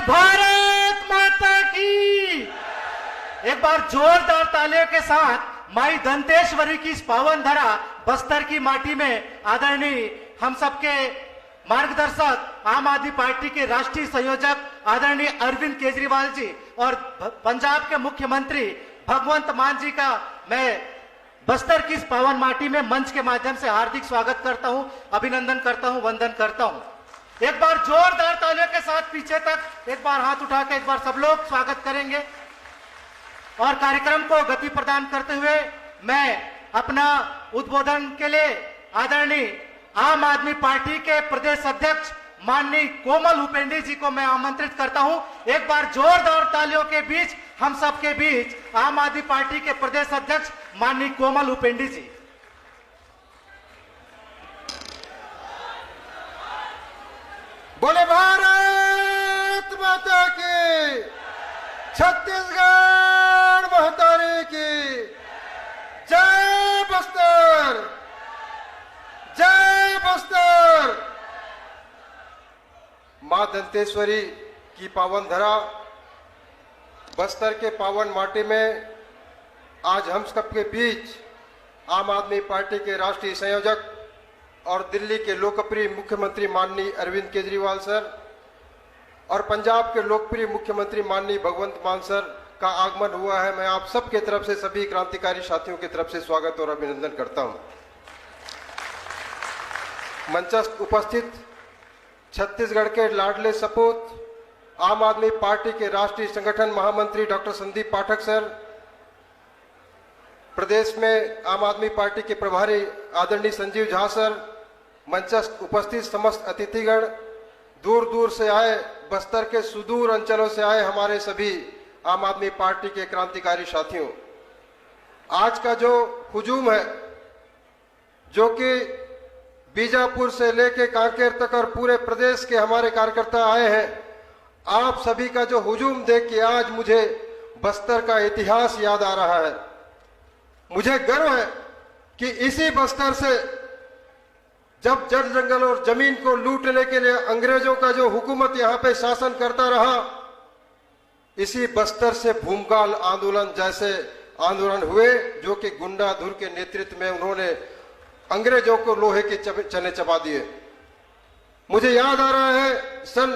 भारत माता की। एक बार जोरदार तालियों के साथ माई दंतेश्वरी की इस पावन धरा बस्तर की माटी में आदरणीय हम सबके मार्गदर्शक आम आदमी पार्टी के राष्ट्रीय संयोजक आदरणीय अरविंद केजरीवाल जी और पंजाब के मुख्यमंत्री भगवंत मान जी का मैं बस्तर की इस पावन माटी में मंच के माध्यम से हार्दिक स्वागत करता हूं, अभिनंदन करता हूं, वंदन करता हूं। एक बार जोरदार तालियों के साथ पीछे तक एक बार हाथ उठा के एक बार सब लोग स्वागत करेंगे। और कार्यक्रम को गति प्रदान करते हुए मैं अपना उद्बोधन के लिए आदरणीय आम आदमी पार्टी के प्रदेश अध्यक्ष माननीय कोमल हुपेंडी जी को मैं आमंत्रित करता हूं। एक बार जोरदार तालियों के बीच हम सबके बीच आम आदमी पार्टी के प्रदेश अध्यक्ष माननीय कोमल हुपेंडी जी। बोले भारत माता की, छत्तीसगढ़ महतारी की जय, बस्तर जय, बस्तर। मां दंतेश्वरी की पावन धरा बस्तर के पावन माटी में आज हम सबके बीच आम आदमी पार्टी के राष्ट्रीय संयोजक और दिल्ली के लोकप्रिय मुख्यमंत्री माननीय अरविंद केजरीवाल सर और पंजाब के लोकप्रिय मुख्यमंत्री माननीय भगवंत मान सर का आगमन हुआ है। मैं आप सबके तरफ से, सभी क्रांतिकारी साथियों की तरफ से स्वागत और अभिनंदन करता हूं। मंचस्थ उपस्थित छत्तीसगढ़ के लाडले सपूत आम आदमी पार्टी के राष्ट्रीय संगठन महामंत्री डॉक्टर संदीप पाठक सर, प्रदेश में आम आदमी पार्टी के प्रभारी आदरणीय संजीव झा सर, मंचस्थ उपस्थित समस्त अतिथिगण, दूर दूर से आए, बस्तर के सुदूर अंचलों से आए हमारे सभी आम आदमी पार्टी के क्रांतिकारी साथियों, आज का जो हुजूम है जो कि बीजापुर से लेके कांकेर तक और पूरे प्रदेश के हमारे कार्यकर्ता आए हैं, आप सभी का जो हुजूम देख के आज मुझे बस्तर का इतिहास याद आ रहा है। मुझे गर्व है कि इसी बस्तर से जब जड़ जंगल और जमीन को लूटने के लिए अंग्रेजों का जो हुकूमत यहाँ पे शासन करता रहा, इसी बस्तर से भूमकाल आंदोलन जैसे आंदोलन हुए जो कि गुंडा धुर के नेतृत्व में उन्होंने अंग्रेजों को लोहे के चने चबा दिए। मुझे याद आ रहा है सन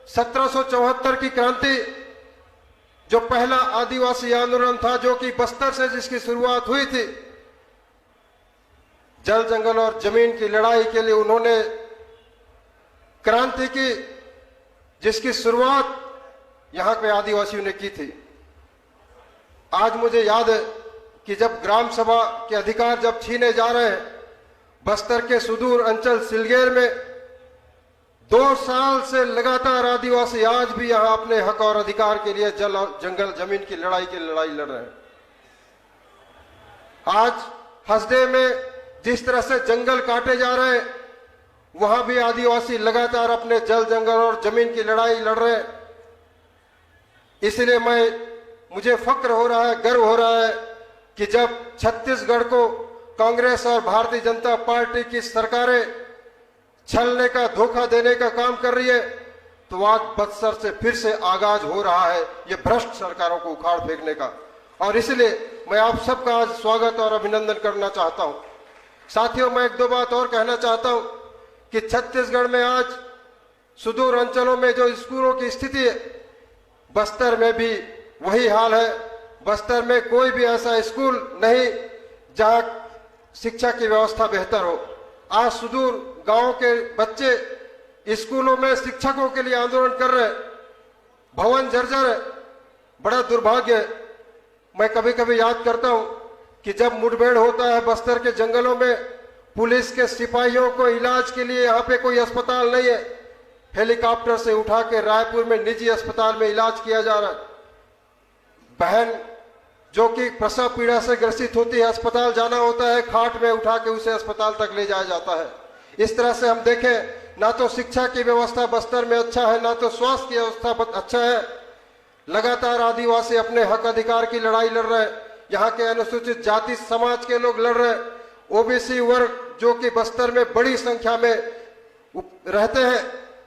1774 की क्रांति, जो पहला आदिवासी आंदोलन था जो कि बस्तर से जिसकी शुरुआत हुई थी। जल जंगल और जमीन की लड़ाई के लिए उन्होंने क्रांति की, जिसकी शुरुआत यहां पे आदिवासियों ने की थी। आज मुझे याद है कि जब ग्राम सभा के अधिकार जब छीने जा रहे हैं, बस्तर के सुदूर अंचल सिलगेर में 2 साल से लगातार आदिवासी आज भी यहां अपने हक और अधिकार के लिए जल और जंगल जमीन की लड़ाई लड़ रहे हैं। आज हसदे में जिस तरह से जंगल काटे जा रहे हैं, वहां भी आदिवासी लगातार अपने जल जंगल और जमीन की लड़ाई लड़ रहे हैं। इसलिए मुझे फक्र हो रहा है, गर्व हो रहा है कि जब छत्तीसगढ़ को कांग्रेस और भारतीय जनता पार्टी की सरकारें छलने का, धोखा देने का काम कर रही है, तो आज बस्तर से फिर से आगाज हो रहा है ये भ्रष्ट सरकारों को उखाड़ फेंकने का। और इसलिए मैं आप सबका आज स्वागत और अभिनंदन करना चाहता हूं। साथियों, मैं 1-2 बात और कहना चाहता हूं कि छत्तीसगढ़ में आज सुदूर अंचलों में जो स्कूलों की स्थिति है, बस्तर में भी वही हाल है। बस्तर में कोई भी ऐसा स्कूल नहीं जहां शिक्षा की व्यवस्था बेहतर हो। आज सुदूर गांव के बच्चे स्कूलों में शिक्षकों के लिए आंदोलन कर रहे हैं, भवन जर्जर है, बड़ा दुर्भाग्य है। मैं कभी कभी याद करता हूं कि जब मुठभेड़ होता है बस्तर के जंगलों में, पुलिस के सिपाहियों को इलाज के लिए यहाँ पे कोई अस्पताल नहीं है, हेलीकॉप्टर से उठा के रायपुर में निजी अस्पताल में इलाज किया जा रहा है। बहन जो कि प्रसव पीड़ा से ग्रसित होती है, अस्पताल जाना होता है, खाट में उठा के उसे अस्पताल तक ले जाया जाता है। इस तरह से हम देखें, ना तो शिक्षा की व्यवस्था बस्तर में अच्छा है, ना तो स्वास्थ्य की व्यवस्था अच्छा है। लगातार आदिवासी अपने हक अधिकार की लड़ाई लड़ रहे हैं, यहाँ के अनुसूचित जाति समाज के लोग लड़ रहे हैं, ओबीसी वर्ग जो कि बस्तर में बड़ी संख्या में रहते हैं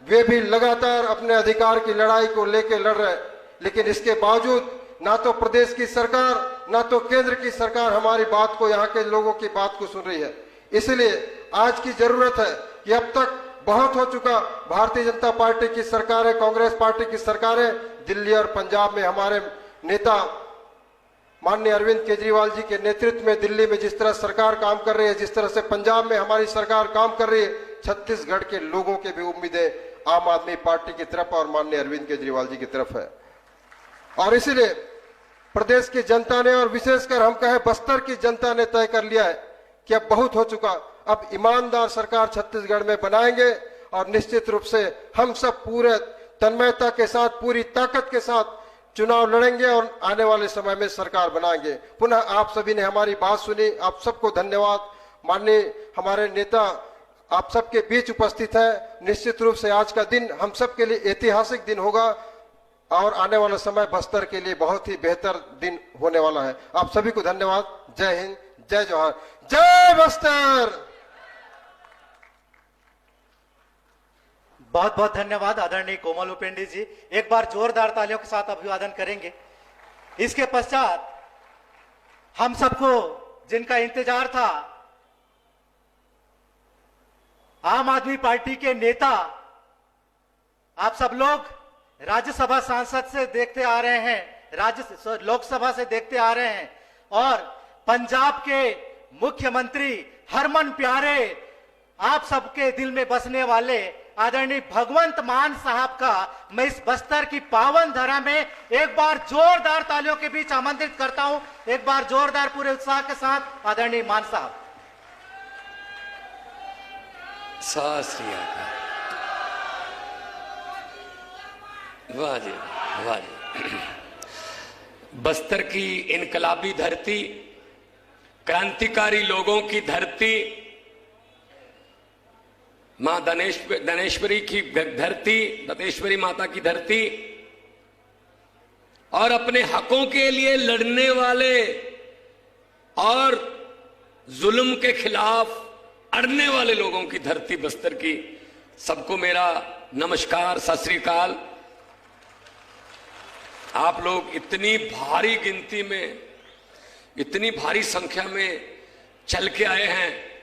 वे भी लगातार अपने अधिकार की लड़ाई को लेकर लड़ रहे हैं, लेकिन इसके बावजूद ना तो प्रदेश की सरकार ना तो केंद्र की सरकार हमारी बात को, यहाँ के लोगों की बात को सुन रही है। इसलिए आज की जरूरत है कि अब तक बहुत हो चुका। भारतीय जनता पार्टी की सरकारें, कांग्रेस पार्टी की सरकारें दिल्ली और पंजाब में हमारे नेता माननीय अरविंद केजरीवाल जी के नेतृत्व में दिल्ली में जिस तरह सरकार काम कर रही है, जिस तरह से पंजाब में हमारी सरकार काम कर रही है, छत्तीसगढ़ के लोगों के भी उम्मीदें आम आदमी पार्टी की तरफ और माननीय अरविंद केजरीवाल जी की तरफ है। और इसलिए प्रदेश की जनता ने और विशेषकर हम कहें बस्तर की जनता ने तय कर लिया है कि अब बहुत हो चुका, अब ईमानदार सरकार छत्तीसगढ़ में बनाएंगे और निश्चित रूप से हम सब पूरे तन्मयता के साथ, पूरी ताकत के साथ चुनाव लड़ेंगे और आने वाले समय में सरकार बनाएंगे। पुनः आप सभी ने हमारी बात सुनी, आप सबको धन्यवाद। माननीय हमारे नेता आप सबके बीच उपस्थित है। निश्चित रूप से आज का दिन हम सबके लिए ऐतिहासिक दिन होगा और आने वाला समय बस्तर के लिए बहुत ही बेहतर दिन होने वाला है। आप सभी को धन्यवाद। जय हिंद, जय जोहार, जय बस्तर। बहुत बहुत धन्यवाद आदरणीय कोमल उपेंद्र जी। एक बार जोरदार तालियों के साथ अभिवादन करेंगे। इसके पश्चात हम सबको जिनका इंतजार था, आम आदमी पार्टी के नेता, आप सब लोग राज्यसभा सांसद से देखते आ रहे हैं, लोकसभा से देखते आ रहे हैं, और पंजाब के मुख्यमंत्री हरमन प्यारे, आप सबके दिल में बसने वाले आदरणीय भगवंत मान साहब का मैं इस बस्तर की पावन धरा में एक बार जोरदार तालियों के बीच आमंत्रित करता हूं। एक बार जोरदार पूरे उत्साह के साथ आदरणीय मान साहब। सत श्री अकाल। वाह जी, वाह जी। बस्तर की इनकलाबी धरती, क्रांतिकारी लोगों की धरती, मां दनेश्वरी की धरती, दंतेश्वरी माता की धरती, और अपने हकों के लिए लड़ने वाले और जुल्म के खिलाफ अड़ने वाले लोगों की धरती बस्तर की। सबको मेरा नमस्कार, सत श्री अकाल। आप लोग इतनी भारी गिनती में, इतनी भारी संख्या में चल के आए हैं।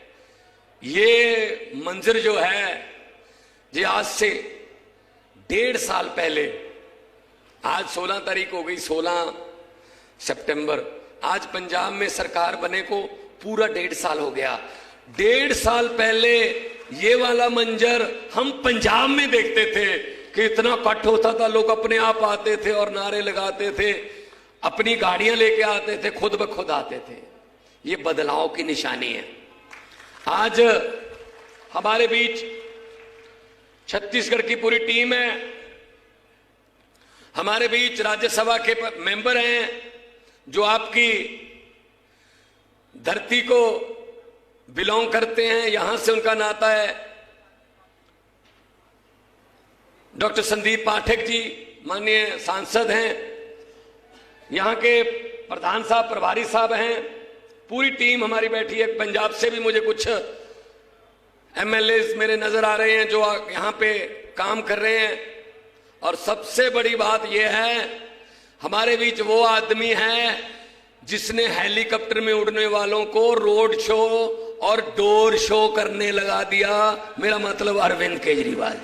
ये मंजर जो है, ये आज से 1.5 साल पहले, आज 16 तारीख हो गई, 16 सितंबर, आज पंजाब में सरकार बने को पूरा 1.5 साल हो गया। 1.5 साल पहले ये वाला मंजर हम पंजाब में देखते थे कि इतना कट होता था, लोग अपने आप आते थे और नारे लगाते थे, अपनी गाड़ियां लेके आते थे, खुद ब खुद आते थे। ये बदलाव की निशानी है। आज हमारे बीच छत्तीसगढ़ की पूरी टीम है, हमारे बीच राज्यसभा के मेंबर हैं जो आपकी धरती को बिलोंग करते हैं, यहां से उनका नाता है। डॉक्टर संदीप पाठक जी माननीय सांसद हैं, यहां के प्रधान साहब, प्रभारी साहब हैं, पूरी टीम हमारी बैठी है। पंजाब से भी मुझे कुछ एमएलए मेरे नजर आ रहे हैं जो यहां पे काम कर रहे हैं। और सबसे बड़ी बात यह है, हमारे बीच वो आदमी है जिसने हेलीकॉप्टर में उड़ने वालों को रोड शो और डोर शो करने लगा दिया, मेरा मतलब अरविंद केजरीवाल।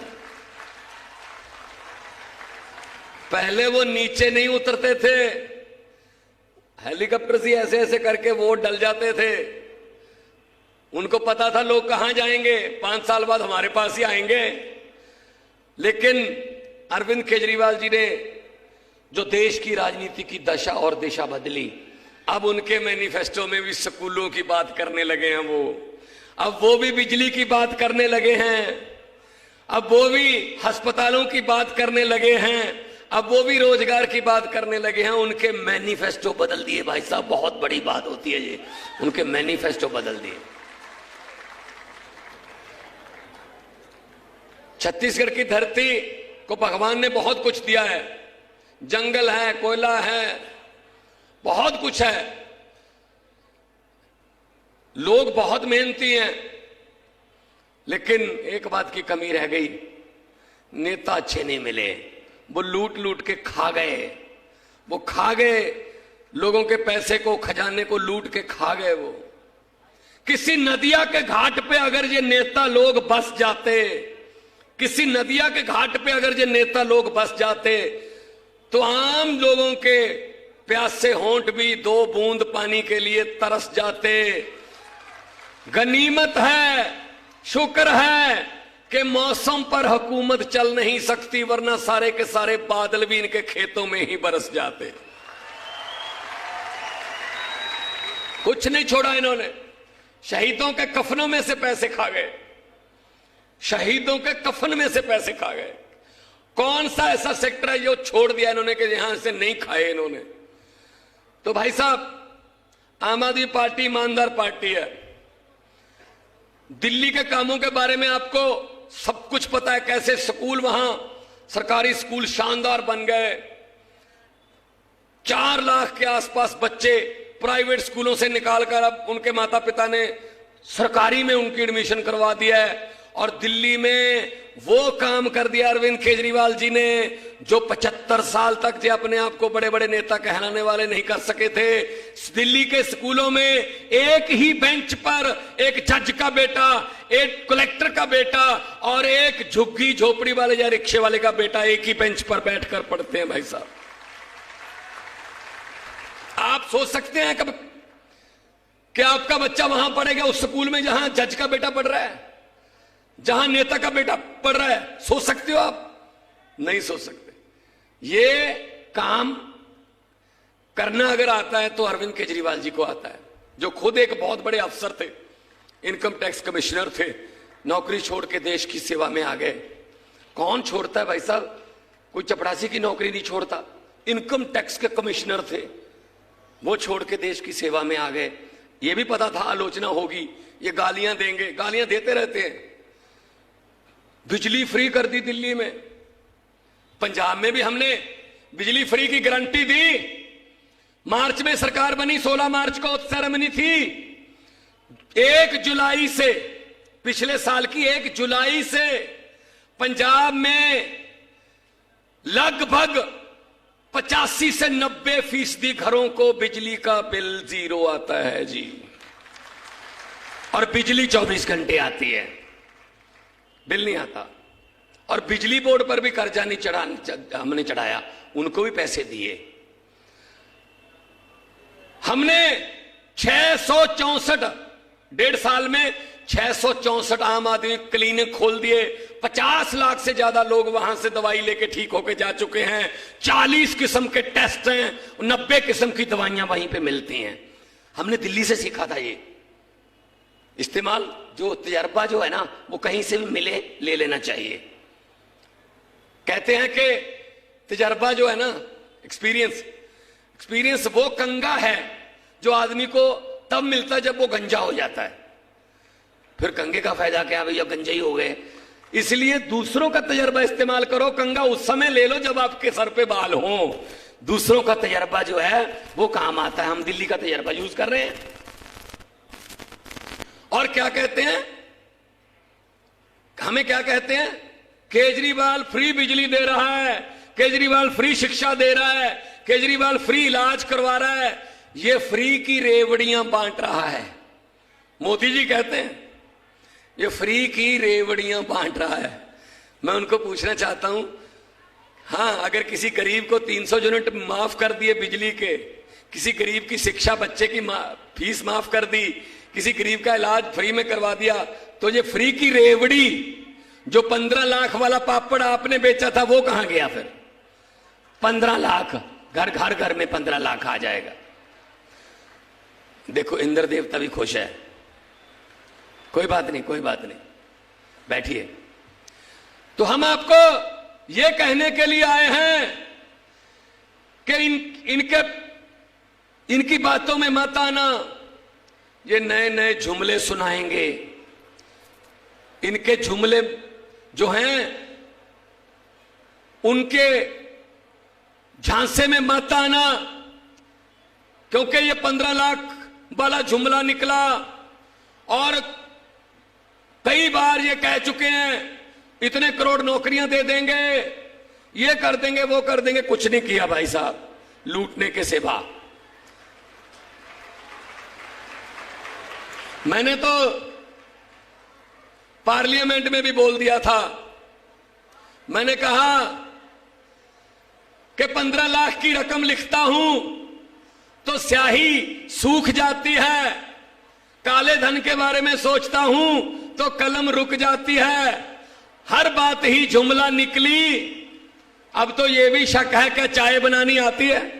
पहले वो नीचे नहीं उतरते थे, हेलीकॉप्टर से ऐसे ऐसे करके वो डल जाते थे। उनको पता था लोग कहां जाएंगे, 5 साल बाद हमारे पास ही आएंगे। लेकिन अरविंद केजरीवाल जी ने जो देश की राजनीति की दशा और दिशा बदली, अब उनके मैनिफेस्टो में भी स्कूलों की बात करने लगे हैं वो, अब वो भी बिजली की बात करने लगे हैं, अब वो भी अस्पतालों की बात करने लगे हैं, अब वो भी रोजगार की बात करने लगे हैं। उनके मैनिफेस्टो बदल दिए भाई साहब, बहुत बड़ी बात होती है ये, उनके मैनिफेस्टो बदल दिए। छत्तीसगढ़ की धरती को भगवान ने बहुत कुछ दिया है, जंगल है, कोयला है, बहुत कुछ है, लोग बहुत मेहनती हैं। लेकिन एक बात की कमी रह गई, नेता अच्छे नहीं मिले, वो लूट लूट के खा गए, वो खा गए लोगों के पैसे को, खजाने को लूट के खा गए। वो किसी नदिया के घाट पे अगर ये नेता लोग बस जाते, किसी नदिया के घाट पे अगर ये नेता लोग बस जाते तो आम लोगों के प्यासे होंठ भी 2 बूंद पानी के लिए तरस जाते। गनीमत है, शुक्र है कि मौसम पर हुकूमत चल नहीं सकती, वरना सारे के सारे बादल भी इनके खेतों में ही बरस जाते। कुछ नहीं छोड़ा इन्होंने, शहीदों के कफनों में से पैसे खा गए, शहीदों के कफन में से पैसे खा गए। कौन सा ऐसा सेक्टर है जो छोड़ दिया इन्होंने कि यहां से नहीं खाए इन्होंने? तो भाई साहब, आम आदमी पार्टी ईमानदार पार्टी है। दिल्ली के कामों के बारे में आपको सब कुछ पता है, कैसे स्कूल वहां सरकारी स्कूल शानदार बन गए। 4 लाख के आसपास बच्चे प्राइवेट स्कूलों से निकालकर अब उनके माता पिता ने सरकारी में उनकी एडमिशन करवा दिया है। और दिल्ली में वो काम कर दिया अरविंद केजरीवाल जी ने जो 75 साल तक जो अपने आप को बड़े बड़े नेता कहलाने वाले नहीं कर सके थे। दिल्ली के स्कूलों में एक ही बेंच पर एक जज का बेटा, एक कलेक्टर का बेटा और एक झुग्गी झोपड़ी वाले या रिक्शे वाले का बेटा एक ही बेंच पर बैठकर पढ़ते हैं। भाई साहब, आप सोच सकते हैं कब कि आपका बच्चा वहां पढ़ेगा उस स्कूल में जहां जज का बेटा पढ़ रहा है, जहां नेता का बेटा पढ़ रहा है? सोच सकते हो आप? नहीं सोच सकते। ये काम करना अगर आता है तो अरविंद केजरीवाल जी को आता है, जो खुद एक बहुत बड़े अफसर थे, इनकम टैक्स कमिश्नर थे, नौकरी छोड़ के देश की सेवा में आ गए। कौन छोड़ता है भाई साहब? कोई चपरासी की नौकरी नहीं छोड़ता। इनकम टैक्स के कमिश्नर थे, वो छोड़ के देश की सेवा में आ गए। ये भी पता था आलोचना होगी, ये गालियां देंगे, गालियां देते रहते हैं। बिजली फ्री कर दी दिल्ली में, पंजाब में भी हमने बिजली फ्री की गारंटी दी। मार्च में सरकार बनी, 16 मार्च को सेरेमनी थी। 1 जुलाई से, पिछले साल की 1 जुलाई से पंजाब में लगभग 85 से 90% घरों को बिजली का बिल 0 आता है जी। और बिजली 24 घंटे आती है, बिल नहीं आता। और बिजली बोर्ड पर भी कर्जा नहीं हमने चढ़ाया, उनको भी पैसे दिए। हमने 664 1.5 साल में 664 आम आदमी क्लिनिक खोल दिए। 50 लाख से ज्यादा लोग वहां से दवाई लेके ठीक होके जा चुके हैं। 40 किस्म के टेस्ट हैं, 90 किस्म की दवाइयां वहीं पे मिलती हैं। हमने दिल्ली से सीखा था ये इस्तेमाल। जो तजर्बा जो है ना, वो कहीं से भी मिले, ले लेना चाहिए। कहते हैं कि तजर्बा जो है ना, एक्सपीरियंस वो कंगा है जो आदमी को तब मिलता है जब वो गंजा हो जाता है। फिर कंगे का फायदा क्या भैया, गंजे ही हो गए। इसलिए दूसरों का तजर्बा इस्तेमाल करो। कंगा उस समय ले लो जब आपके सर पे बाल हो। दूसरों का तजर्बा जो है वो काम आता है। हम दिल्ली का तजर्बा यूज कर रहे हैं। और क्या कहते हैं, हमें क्या कहते हैं? केजरीवाल फ्री बिजली दे रहा है, केजरीवाल फ्री शिक्षा दे रहा है, केजरीवाल फ्री इलाज करवा रहा है। ये फ्री की रेवड़ियां बांट रहा है। मोदी जी कहते हैं ये फ्री की रेवड़ियां बांट रहा है। मैं उनको पूछना चाहता हूं, हां, अगर किसी गरीब को 300 यूनिट माफ कर दिए बिजली के, किसी गरीब की शिक्षा, बच्चे की फीस माफ कर दी, किसी गरीब का इलाज फ्री में करवा दिया, तो ये फ्री की रेवड़ी जो 15 लाख वाला पापड़ आपने बेचा था वो कहां गया? फिर 15 लाख, घर में 15 लाख आ जाएगा। देखो, इंद्र देवता भी खुश है। कोई बात नहीं, कोई बात नहीं, बैठिए। तो हम आपको ये कहने के लिए आए हैं कि इनकी बातों में मत आना। ये नए नए जुमले सुनाएंगे। इनके जुमले जो हैं उनके झांसे में मत आना, क्योंकि ये 15 लाख वाला जुमला निकला। और कई बार ये कह चुके हैं इतने करोड़ नौकरियां दे देंगे, ये कर देंगे, वो कर देंगे। कुछ नहीं किया भाई साहब, लूटने के सिवा। मैंने तो पार्लियामेंट में भी बोल दिया था, मैंने कहा कि 15 लाख की रकम लिखता हूं तो स्याही सूख जाती है, काले धन के बारे में सोचता हूं तो कलम रुक जाती है, हर बात ही जुमला निकली, अब तो यह भी शक है कि चाय बनानी आती है।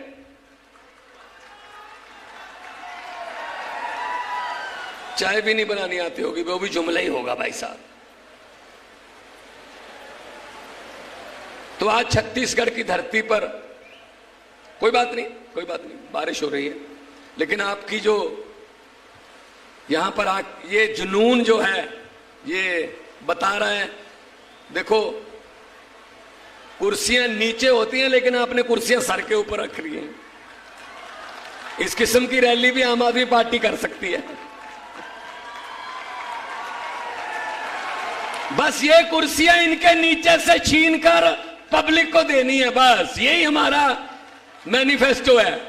चाय भी नहीं बनानी आती होगी, वो भी जुमला ही होगा भाई साहब। तो आज छत्तीसगढ़ की धरती पर कोई बात नहीं, कोई बात नहीं, बारिश हो रही है, लेकिन आपकी जो यहां पर ये जुनून जो है ये बता रहा है। देखो कुर्सियां नीचे होती हैं, लेकिन आपने कुर्सियां सर के ऊपर रख ली हैं। इस किस्म की रैली भी आम आदमी पार्टी कर सकती है। बस ये कुर्सियां इनके नीचे से छीनकर पब्लिक को देनी है, बस यही हमारा मैनिफेस्टो है,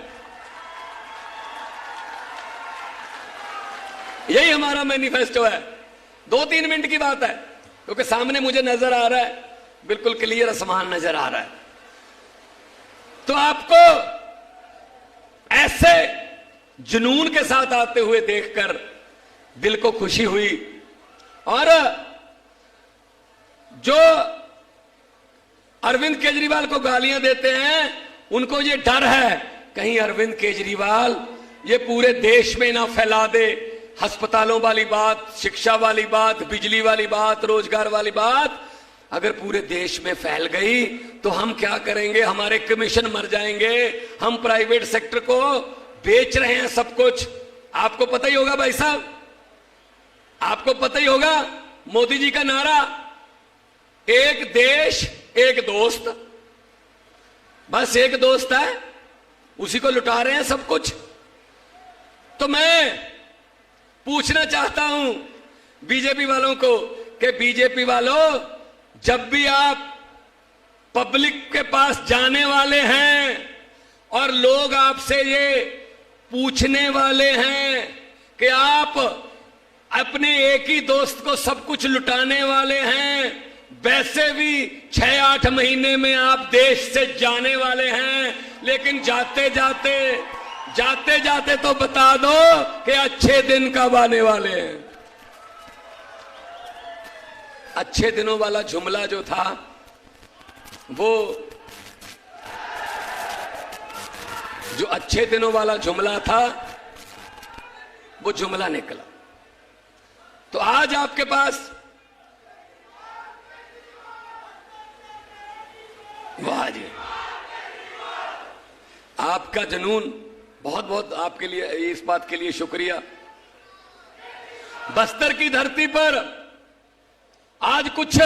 यही हमारा मैनिफेस्टो है। 2-3 मिनट की बात है, क्योंकि सामने मुझे नजर आ रहा है, बिल्कुल क्लियर आसमान नजर आ रहा है। तो आपको ऐसे जुनून के साथ आते हुए देखकर दिल को खुशी हुई। और जो अरविंद केजरीवाल को गालियां देते हैं, उनको ये डर है कहीं अरविंद केजरीवाल ये पूरे देश में ना फैला दे अस्पतालों वाली बात, शिक्षा वाली बात, बिजली वाली बात, रोजगार वाली बात। अगर पूरे देश में फैल गई तो हम क्या करेंगे, हमारे कमीशन मर जाएंगे, हम प्राइवेट सेक्टर को बेच रहे हैं सब कुछ। आपको पता ही होगा भाई साहब, आपको पता ही होगा मोदी जी का नारा, एक देश एक दोस्त। बस एक दोस्त है, उसी को लुटा रहे हैं सब कुछ। तो मैं पूछना चाहता हूं बीजेपी वालों को कि बीजेपी वालों, जब भी आप पब्लिक के पास जाने वाले हैं और लोग आपसे ये पूछने वाले हैं कि आप अपने एक ही दोस्त को सब कुछ लुटाने वाले हैं, वैसे भी 6-8 महीने में आप देश से जाने वाले हैं, लेकिन जाते जाते तो बता दो कि अच्छे दिन कब आने वाले हैं। अच्छे दिनों वाला जुमला जो था वो, जो अच्छे दिनों वाला जुमला था वो जुमला निकला। तो आज आपके पास वाह जी, आपका जुनून, बहुत बहुत आपके लिए, इस बात के लिए शुक्रिया। बस्तर की धरती पर आज कुछ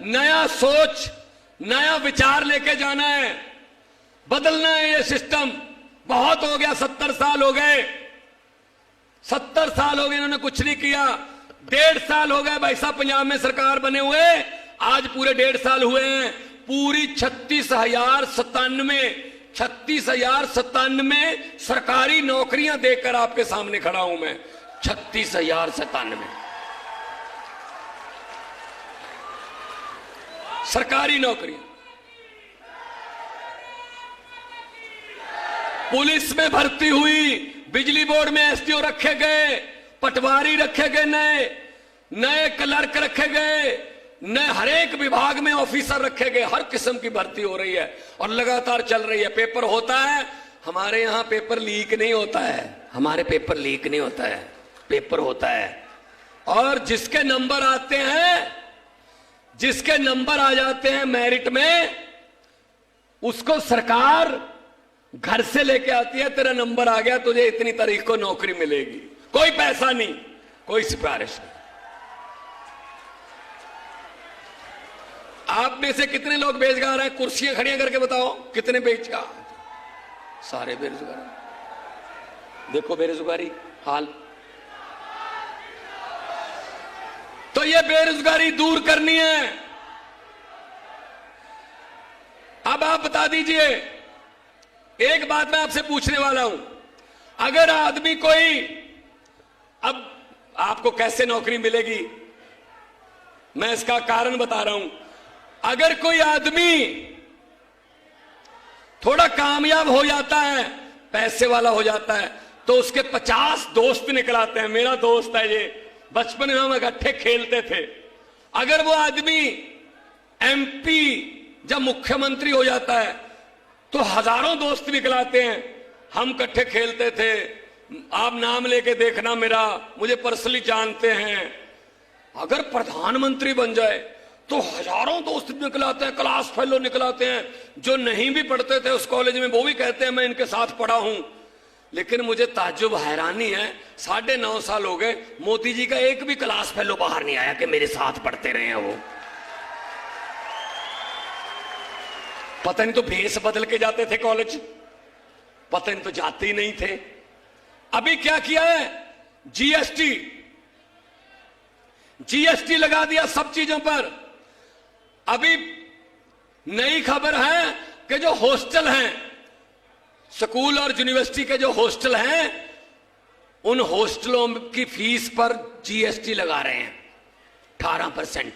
नया सोच, नया विचार लेके जाना है, बदलना है ये सिस्टम। बहुत हो गया, 70 साल हो गए, 70 साल हो गए इन्होंने कुछ नहीं किया। 1.5 साल हो गए भाई साहब पंजाब में सरकार बने हुए, आज पूरे 1.5 साल हुए हैं। पूरी 36,097 सरकारी नौकरियां देकर आपके सामने खड़ा हूं मैं। 36,097 सरकारी नौकरियां। पुलिस में भर्ती हुई, बिजली बोर्ड में एसडीओ रखे गए, पटवारी रखे गए, नए क्लर्क रखे गए, नए हर एक विभाग में ऑफिसर रखे गए। हर किस्म की भर्ती हो रही है और लगातार चल रही है। पेपर होता है, हमारे यहां पेपर लीक नहीं होता है, हमारे पेपर लीक नहीं होता है, पेपर होता है। और जिसके नंबर आते हैं, जिसके नंबर आ जाते हैं मेरिट में, उसको सरकार घर से लेके आती है, तेरा नंबर आ गया, तुझे इतनी तारीख को नौकरी मिलेगी। कोई पैसा नहीं, कोई सिफारिश नहीं। आप में से कितने लोग बेरोजगार हैं? कुर्सियां खड़ियां करके बताओ कितने बेरोजगार? सारे बेरोजगार। देखो बेरोजगारी हाल। तो ये बेरोजगारी दूर करनी है, अब आप बता दीजिए, एक बात मैं आपसे पूछने वाला हूं, अगर आदमी कोई, अब आपको कैसे नौकरी मिलेगी, मैं इसका कारण बता रहा हूं। अगर कोई आदमी थोड़ा कामयाब हो जाता है, पैसे वाला हो जाता है, तो उसके 50 दोस्त निकल आते हैं। मेरा दोस्त है ये, बचपन में हम इकट्ठे खेलते थे। अगर वो आदमी एमपी जब मुख्यमंत्री हो जाता है तो हजारों दोस्त निकल आते हैं। हम इकट्ठे खेलते थे, आप नाम लेके देखना मेरा, मुझे पर्सनली जानते हैं। अगर प्रधानमंत्री बन जाए तो हजारों दोस्त निकल आते हैं, क्लास फेलो निकल आते हैं। जो नहीं भी पढ़ते थे उस कॉलेज में वो भी कहते हैं मैं इनके साथ पढ़ा हूं। लेकिन मुझे ताज्जुब, हैरानी है, 9.5 साल हो गए, मोदी जी का एक भी क्लास फेलो बाहर नहीं आया कि मेरे साथ पढ़ते रहे हैं वो। पता नहीं तो भेष बदल के जाते थे कॉलेज, पता नहीं तो जाते ही नहीं थे। अभी क्या किया है, जीएसटी लगा दिया सब चीजों पर। अभी नई खबर है कि जो हॉस्टल हैं, स्कूल और यूनिवर्सिटी के जो हॉस्टल हैं, उन हॉस्टलों की फीस पर जीएसटी लगा रहे हैं 18%।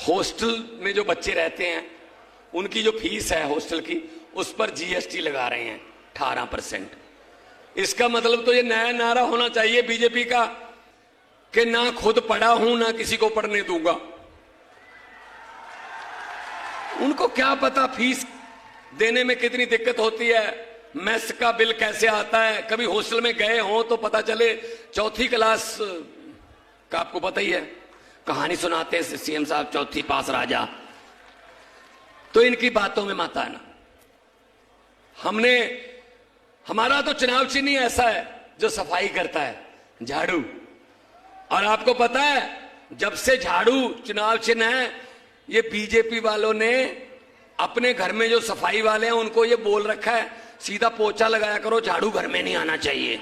हॉस्टल में जो बच्चे रहते हैं उनकी जो फीस है हॉस्टल की, उस पर जीएसटी लगा रहे हैं 18%। इसका मतलब तो ये नया नारा होना चाहिए बीजेपी का कि ना खुद पढ़ा हूं ना किसी को पढ़ने दूंगा। उनको क्या पता फीस देने में कितनी दिक्कत होती है, मेस का बिल कैसे आता है। कभी हॉस्टल में गए हो तो पता चले। 4th क्लास का आपको पता ही है, कहानी सुनाते हैं सीएम साहब, 4th पास राजा। तो इनकी बातों में मत आना। हमारा तो चुनाव चिन्ह ऐसा है जो सफाई करता है, झाड़ू। और आपको पता है, जब से झाड़ू चुनाव चिन्ह है, ये बीजेपी वालों ने अपने घर में जो सफाई वाले हैं उनको ये बोल रखा है सीधा पोछा लगाया करो, झाड़ू घर में नहीं आना चाहिए।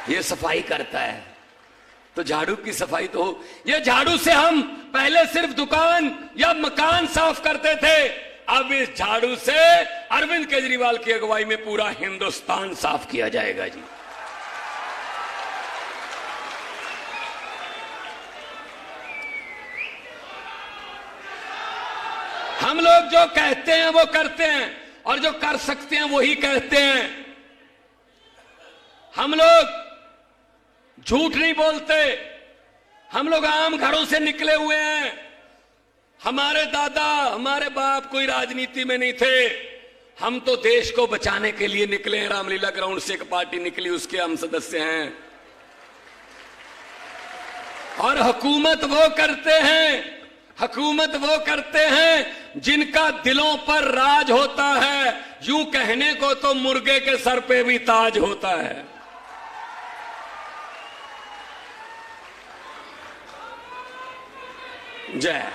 ये सफाई करता है तो झाड़ू की सफाई तो हो। ये झाड़ू से हम पहले सिर्फ दुकान या मकान साफ करते थे, अब इस झाड़ू से अरविंद केजरीवाल की अगुवाई में पूरा हिंदुस्तान साफ किया जाएगा जी। हम लोग जो कहते हैं वो करते हैं, और जो कर सकते हैं वही कहते हैं। हम लोग झूठ नहीं बोलते। हम लोग आम घरों से निकले हुए हैं। हमारे दादा, हमारे बाप कोई राजनीति में नहीं थे। हम तो देश को बचाने के लिए निकले हैं। रामलीला ग्राउंड से एक पार्टी निकली, उसके हम सदस्य हैं। और हुकूमत वो करते हैं जिनका दिलों पर राज होता है। यूं कहने को तो मुर्गे के सर पे भी ताज होता है। जय।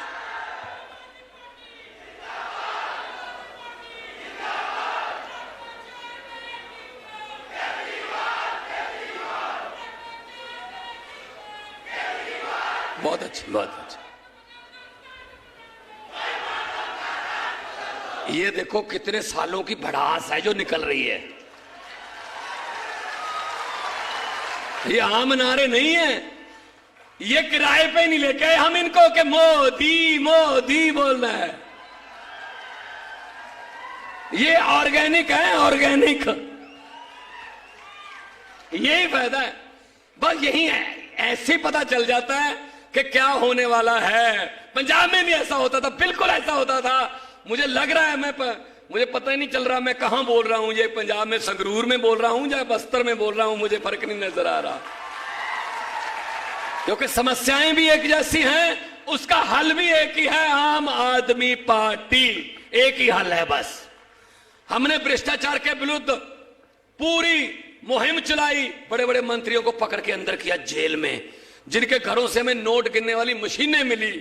बहुत अच्छी, बहुत अच्छी। ये देखो कितने सालों की भड़ास है जो निकल रही है। ये आम नारे नहीं है, ये किराए पे नहीं लेके आए हम इनको कि मोदी मोदी बोलना है। ये ऑर्गेनिक है, ऑर्गेनिक। यही फायदा है, बस यही है। ऐसे पता चल जाता है कि क्या होने वाला है। पंजाब में भी ऐसा होता था, बिल्कुल ऐसा होता था। मुझे लग रहा है मुझे पता ही नहीं चल रहा मैं कहां बोल रहा हूं। ये पंजाब में संगरूर में बोल रहा हूं या बस्तर में बोल रहा हूं, मुझे फर्क नहीं नजर आ रहा। क्योंकि समस्याएं भी एक जैसी हैं, उसका हल भी एक ही है। आम आदमी पार्टी, एक ही हल है बस। हमने भ्रष्टाचार के विरुद्ध पूरी मुहिम चलाई। बड़े बड़े मंत्रियों को पकड़ के अंदर किया जेल में, जिनके घरों से हमें नोट गिनने वाली मशीनें मिली।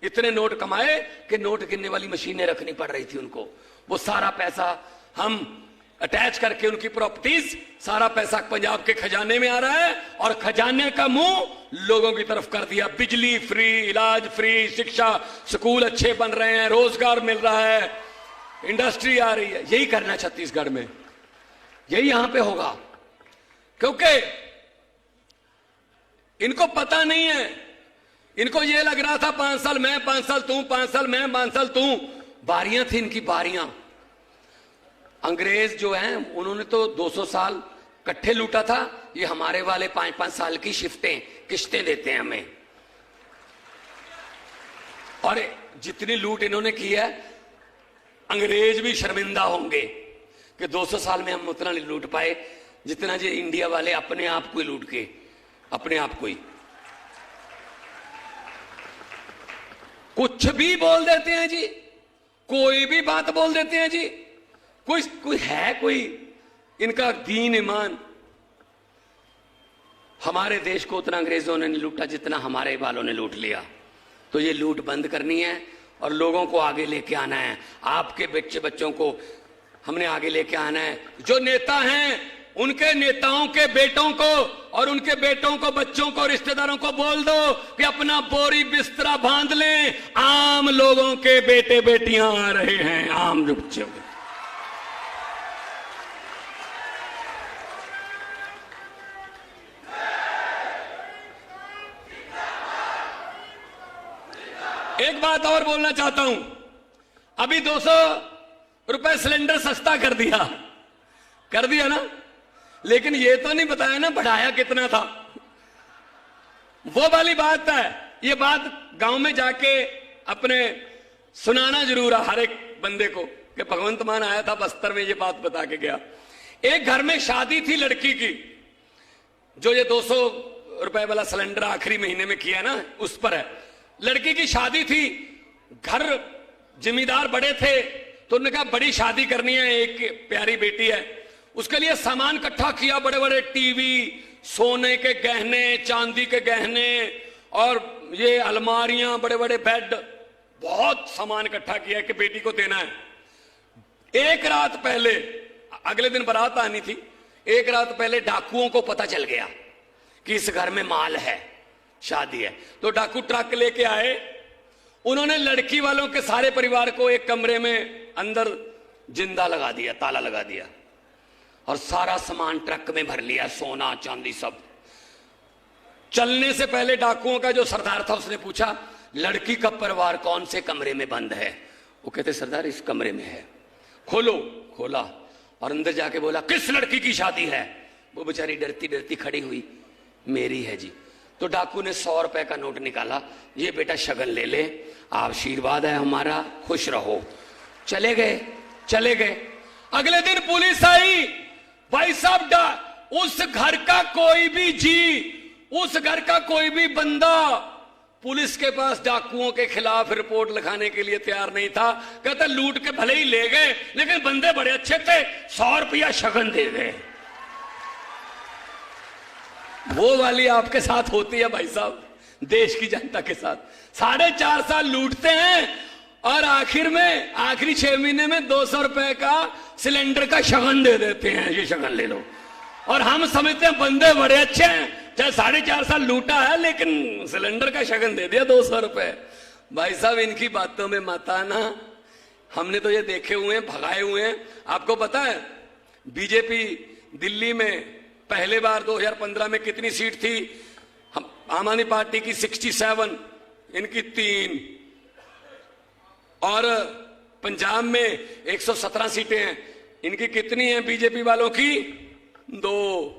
इतने नोट कमाए कि नोट गिनने वाली मशीनें रखनी पड़ रही थी उनको। वो सारा पैसा हम अटैच करके उनकी प्रॉपर्टीज, सारा पैसा पंजाब के खजाने में आ रहा है और खजाने का मुंह लोगों की तरफ कर दिया। बिजली फ्री, इलाज फ्री, शिक्षा, स्कूल अच्छे बन रहे हैं, रोजगार मिल रहा है, इंडस्ट्री आ रही है। यही करना छत्तीसगढ़ में, यही यहां पे होगा, क्योंकि इनको पता नहीं है। इनको ये लग रहा था 5 साल मैं, 5 साल तू, 5 साल मैं, 5 साल तू, बारियां थी इनकी, बारियां। अंग्रेज जो हैं उन्होंने तो 200 साल इकट्ठे लूटा था, ये हमारे वाले 5-5 साल की किश्तें देते हैं हमें। और जितनी लूट इन्होंने की है, अंग्रेज भी शर्मिंदा होंगे कि 200 साल में हम उतना नहीं लूट पाए जितना जो इंडिया वाले अपने आप को ही लूट के, अपने आप को ही कुछ भी बोल देते हैं जी, कोई भी बात बोल देते हैं जी। कोई है कोई इनका दीन ईमान? हमारे देश को उतना अंग्रेजों ने नहीं लूटा जितना हमारे वालों ने लूट लिया। तो ये लूट बंद करनी है और लोगों को आगे लेके आना है। आपके बच्चों को हमने आगे लेके आना है। जो नेता हैं उनके नेताओं के बेटों को और उनके बेटों को, बच्चों को, रिश्तेदारों को बोल दो कि अपना बोरी बिस्तरा बांध लें, आम लोगों के बेटे बेटियां आ रहे हैं, आम बच्चे। एक बात और बोलना चाहता हूं, अभी 200 रुपए सिलेंडर सस्ता कर दिया ना, लेकिन ये तो नहीं बताया ना बढ़ाया कितना था। वो वाली बात है। ये बात गांव में जाके अपने सुनाना जरूर है हर एक बंदे को कि भगवंत मान आया था बस्तर में, ये बात बता के गया। एक घर में शादी थी लड़की की, जो ये 200 रुपए वाला सिलेंडर आखिरी महीने में किया ना, उस पर है। लड़की की शादी थी, घर जिम्मेदार बड़े थे, तो उन्होंने कहा बड़ी शादी करनी है, एक प्यारी बेटी है, उसके लिए सामान इकट्ठा किया। बड़े बड़े टीवी, सोने के गहने, चांदी के गहने और ये अलमारियां, बड़े बड़े बेड, बहुत सामान इकट्ठा किया कि बेटी को देना है। एक रात पहले, अगले दिन बारात आनी थी, एक रात पहले डाकुओं को पता चल गया कि इस घर में माल है, शादी है। तो डाकू ट्रक लेके आए, उन्होंने लड़की वालों के सारे परिवार को एक कमरे में अंदर जिंदा लगा दिया, ताला लगा दिया और सारा सामान ट्रक में भर लिया, सोना चांदी सब। चलने से पहले डाकुओं का जो सरदार था उसने पूछा, लड़की का परिवार कौन से कमरे में बंद है? वो कहते सरदार इस कमरे में है। खोलो, खोला और अंदर जाके बोला किस लड़की की शादी है? वो बेचारी डरती डरती खड़ी हुई, मेरी है जी। तो डाकू ने 100 रुपए का नोट निकाला, ये बेटा शगन ले ले, आशीर्वाद है हमारा, खुश रहो। चले गए। अगले दिन पुलिस आई, भाई साहब उस घर का कोई भी जी, उस घर का कोई भी बंदा पुलिस के पास डाकुओं के खिलाफ रिपोर्ट लिखाने के लिए तैयार नहीं था। कहता लूट के भले ही ले गए लेकिन बंदे बड़े अच्छे थे, 100 रुपया शगन दे गए। वो वाली आपके साथ होती है भाई साहब, देश की जनता के साथ। 4.5 साल लूटते हैं और आखिर में आखिरी 6 महीने में 200 रुपए का सिलेंडर का शगन दे देते हैं, ये शगन ले लो। और हम समझते हैं बंदे बड़े अच्छे हैं, चाहे 4.5 साल लूटा है लेकिन सिलेंडर का शगन दे दिया 200 रुपए। भाई साहब इनकी बातों में मत आना, हमने तो ये देखे हुए हैं, भगाए हुए हैं। आपको पता है बीजेपी दिल्ली में पहले बार 2015 में कितनी सीट थी? आम आदमी पार्टी की 67, इनकी 3, और पंजाब में 117 सीटें हैं, इनकी कितनी हैं बीजेपी वालों की? 2।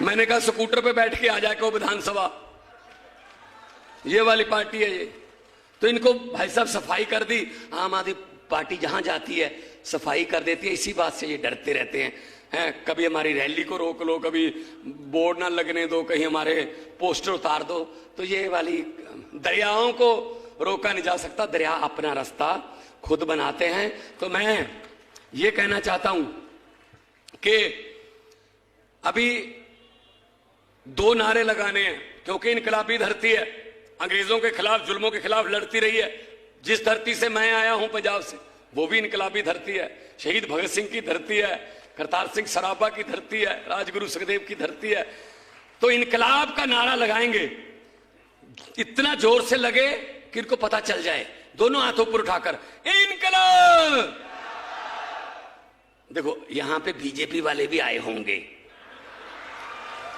मैंने कहा स्कूटर पे बैठ के आ जाए विधानसभा, ये वाली पार्टी है ये। तो इनको भाई साहब सफाई कर दी, आम आदमी पार्टी जहां जाती है सफाई कर देती है। इसी बात से ये डरते रहते हैं, कभी हमारी रैली को रोक लो, कभी बोर्ड ना लगने दो, कहीं हमारे पोस्टर उतार दो। तो ये वाली दरियाओं को रोका नहीं जा सकता, दरिया अपना रास्ता खुद बनाते हैं। तो मैं ये कहना चाहता हूं कि अभी 2 नारे लगाने हैं, क्योंकि इनकलाबी धरती है, अंग्रेजों के खिलाफ, जुल्मों के खिलाफ लड़ती रही है। जिस धरती से मैं आया हूं पंजाब से, वो भी इनकलाबी धरती है, शहीद भगत सिंह की धरती है, करतार सिंह सराभा की धरती है, राजगुरु सुखदेव की धरती है। तो इनकलाब का नारा लगाएंगे, इतना जोर से लगे कि इनको पता चल जाए, दोनों हाथों पर उठाकर इनकलाब। देखो यहां पे बीजेपी वाले भी आए होंगे,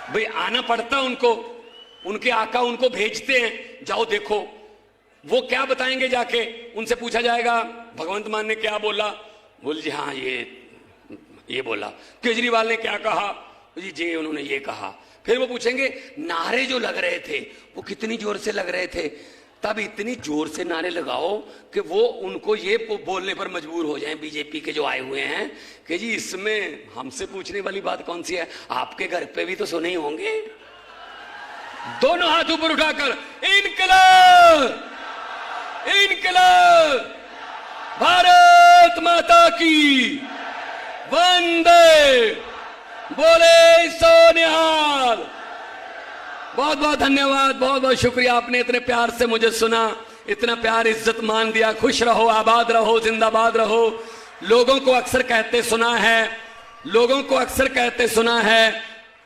भाई आना पड़ता उनको, उनके आका उनको भेजते हैं, जाओ देखो वो क्या बताएंगे। जाके उनसे पूछा जाएगा भगवंत मान ने क्या बोला, बोल जी हाँ ये बोला। केजरीवाल ने क्या कहा, जी उन्होंने ये कहा। फिर वो पूछेंगे नारे जो लग रहे थे वो कितनी जोर से लग रहे थे, तब इतनी जोर से नारे लगाओ कि वो उनको ये बोलने पर मजबूर हो जाएं, बीजेपी के जो आए हुए हैं, कि जी इसमें हमसे पूछने वाली बात कौन सी है, आपके घर पे भी तो सुने ही होंगे। दोनों हाथ ऊपर उठाकर इनकलाब इनकलाब, भारत माता की वंदे, बोले सो निहाल। बहुत बहुत धन्यवाद, बहुत बहुत शुक्रिया, आपने इतने प्यार से मुझे सुना, इतना प्यार इज्जत मान दिया। खुश रहो, आबाद रहो, जिंदाबाद रहो। लोगों को अक्सर कहते सुना है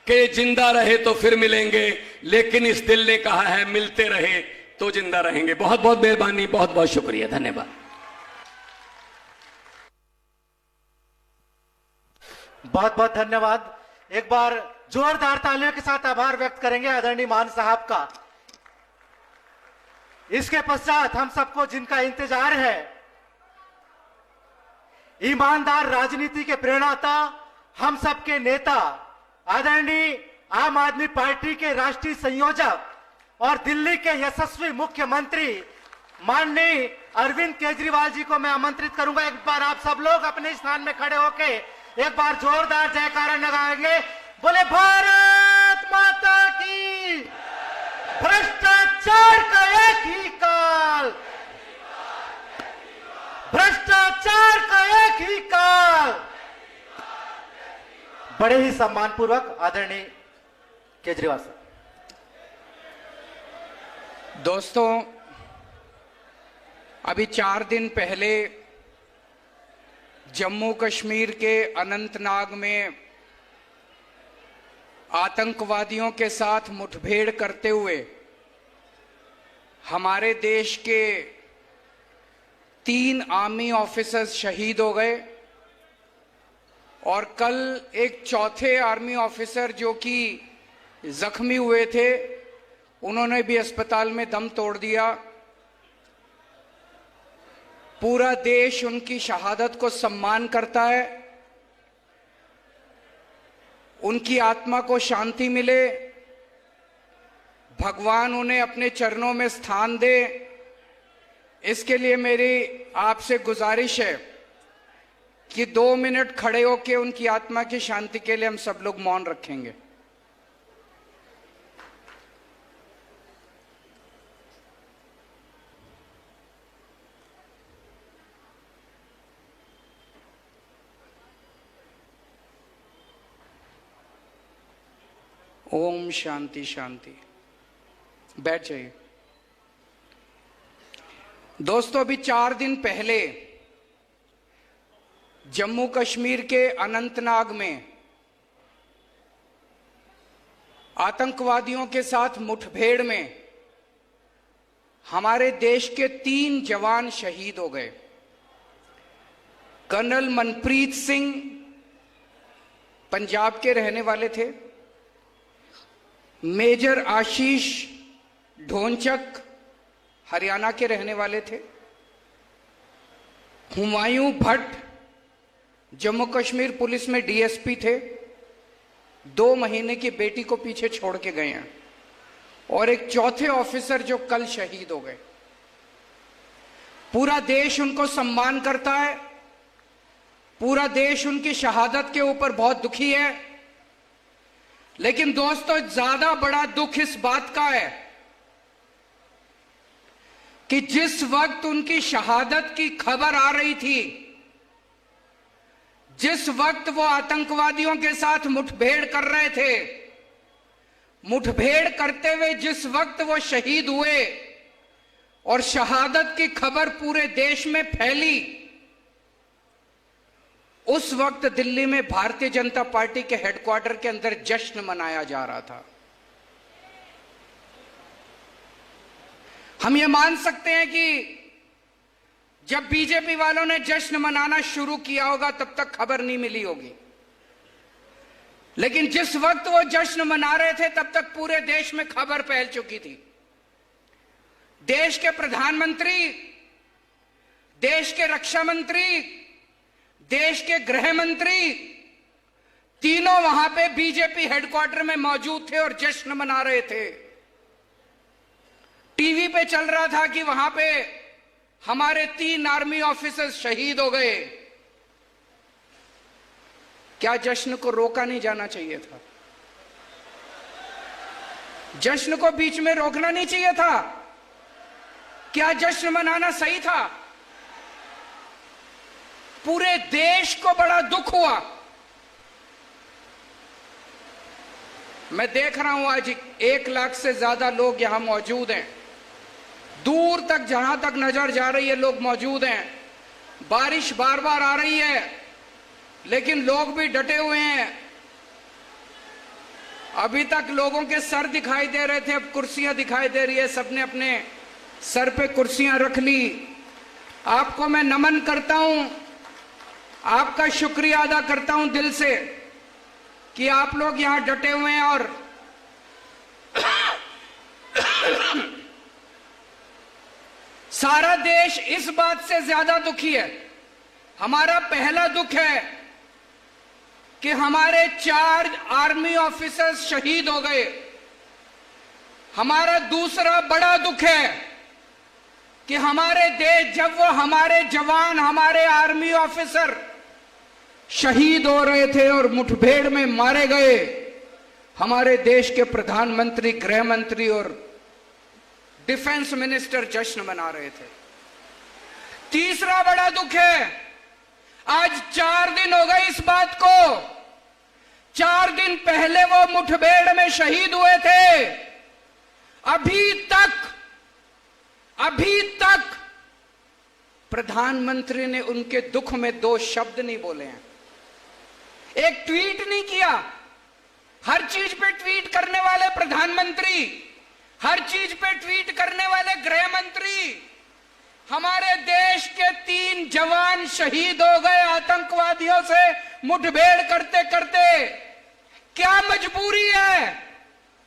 कि जिंदा रहे तो फिर मिलेंगे, लेकिन इस दिल ने कहा है मिलते रहे तो जिंदा रहेंगे। बहुत बहुत मेहरबानी, बहुत बहुत शुक्रिया, धन्यवाद। बहुत बहुत धन्यवाद। एक बार जोरदार तालियों के साथ आभार व्यक्त करेंगे आदरणीय मान साहब का। इसके पश्चात हम सबको जिनका इंतजार है, ईमानदार राजनीति के प्रेरणाता, हम सबके नेता, आदरणीय आम आदमी पार्टी के राष्ट्रीय संयोजक और दिल्ली के यशस्वी मुख्यमंत्री माननीय अरविंद केजरीवाल जी को मैं आमंत्रित करूंगा। एक बार आप सब लोग अपने स्थान में खड़े होके एक बार जोरदार जयकारा लगाएंगे। बोले भारत माता की। भ्रष्टाचार का एक ही काल, भ्रष्टाचार का एक ही काल। बड़े ही सम्मानपूर्वक आदरणीय केजरीवाल साहब। दोस्तों, अभी 4 दिन पहले जम्मू कश्मीर के अनंतनाग में आतंकवादियों के साथ मुठभेड़ करते हुए हमारे देश के 3 आर्मी ऑफिसर्स शहीद हो गए और कल एक चौथे आर्मी ऑफिसर जो कि जख्मी हुए थे, उन्होंने भी अस्पताल में दम तोड़ दिया। पूरा देश उनकी शहादत को सम्मान करता है। उनकी आत्मा को शांति मिले, भगवान उन्हें अपने चरणों में स्थान दे, इसके लिए मेरी आपसे गुजारिश है कि 2 मिनट खड़े होकर उनकी आत्मा की शांति के लिए हम सब लोग मौन रखेंगे। ओम शांति शांति। बैठ जाइए। दोस्तों, अभी 4 दिन पहले जम्मू कश्मीर के अनंतनाग में आतंकवादियों के साथ मुठभेड़ में हमारे देश के 3 जवान शहीद हो गए। कर्नल मनप्रीत सिंह पंजाब के रहने वाले थे, मेजर आशीष ढोंचक हरियाणा के रहने वाले थे, हुमायूं भट्ट जम्मू कश्मीर पुलिस में डीएसपी थे, 2 महीने की बेटी को पीछे छोड़ के गए हैं, और एक चौथे ऑफिसर जो कल शहीद हो गए। पूरा देश उनको सम्मान करता है, पूरा देश उनकी शहादत के ऊपर बहुत दुखी है। लेकिन दोस्तों, ज्यादा बड़ा दुख इस बात का है कि जिस वक्त उनकी शहादत की खबर आ रही थी, जिस वक्त वो आतंकवादियों के साथ मुठभेड़ कर रहे थे, मुठभेड़ करते हुए जिस वक्त वो शहीद हुए और शहादत की खबर पूरे देश में फैली, उस वक्त दिल्ली में भारतीय जनता पार्टी के हेडक्वार्टर के अंदर जश्न मनाया जा रहा था। हम ये मान सकते हैं कि जब बीजेपी वालों ने जश्न मनाना शुरू किया होगा तब तक खबर नहीं मिली होगी, लेकिन जिस वक्त वो जश्न मना रहे थे तब तक पूरे देश में खबर फैल चुकी थी। देश के प्रधानमंत्री, देश के रक्षा मंत्री, देश के गृह मंत्री तीनों वहां पे बीजेपी हेडक्वार्टर में मौजूद थे और जश्न मना रहे थे। टीवी पे चल रहा था कि वहां पे हमारे 3 आर्मी ऑफिसर्स शहीद हो गए। क्या जश्न को रोका नहीं जाना चाहिए था? जश्न को बीच में रोकना नहीं चाहिए था? क्या जश्न मनाना सही था? पूरे देश को बड़ा दुख हुआ। मैं देख रहा हूं आज 1 लाख से ज्यादा लोग यहां मौजूद हैं। दूर तक जहां तक नजर जा रही है लोग मौजूद हैं। बारिश बार बार आ रही है लेकिन लोग भी डटे हुए हैं। अभी तक लोगों के सर दिखाई दे रहे थे, अब कुर्सियां दिखाई दे रही है। सबने अपने सर पे कुर्सियां रख ली। आपको मैं नमन करता हूं, आपका शुक्रिया अदा करता हूं दिल से कि आप लोग यहां डटे हुए हैं। और सारा देश इस बात से ज्यादा दुखी है। हमारा पहला दुख है कि हमारे 4 आर्मी ऑफिसर्स शहीद हो गए। हमारा दूसरा बड़ा दुख है कि हमारे देश, जब वो हमारे जवान, हमारे आर्मी ऑफिसर शहीद हो रहे थे और मुठभेड़ में मारे गए, हमारे देश के प्रधानमंत्री, गृह मंत्री और डिफेंस मिनिस्टर जश्न मना रहे थे। तीसरा बड़ा दुख है, आज 4 दिन हो गए इस बात को। 4 दिन पहले वो मुठभेड़ में शहीद हुए थे। अभी तक प्रधानमंत्री ने उनके दुख में 2 शब्द नहीं बोले हैं, एक ट्वीट नहीं किया। हर चीज पे ट्वीट करने वाले प्रधानमंत्री, हर चीज पे ट्वीट करने वाले गृह मंत्री। हमारे देश के 3 जवान शहीद हो गए आतंकवादियों से मुठभेड़ करते करते। क्या मजबूरी है?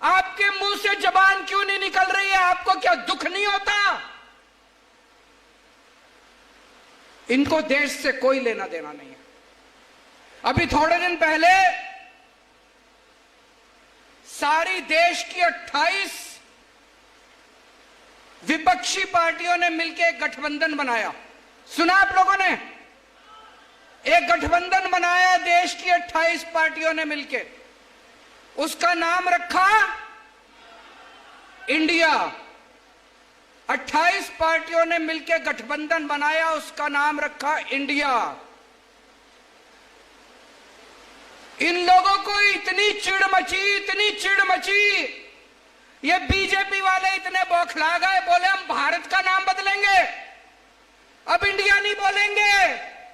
आपके मुंह से जबान क्यों नहीं निकल रही है? आपको क्या दुख नहीं होता? इनको देश से कोई लेना देना नहीं है। अभी थोड़े दिन पहले सारी देश की 28 विपक्षी पार्टियों ने मिलकर एक गठबंधन बनाया। सुना आप लोगों ने? एक गठबंधन बनाया देश की 28 पार्टियों ने मिलकर। उसका नाम रखा इंडिया। 28 पार्टियों ने मिलकर गठबंधन बनाया, उसका नाम रखा इंडिया। इन लोगों को इतनी चिढ़ मची, ये बीजेपी वाले इतने बौखला गए, बोले हम भारत का नाम बदलेंगे, अब इंडिया नहीं बोलेंगे।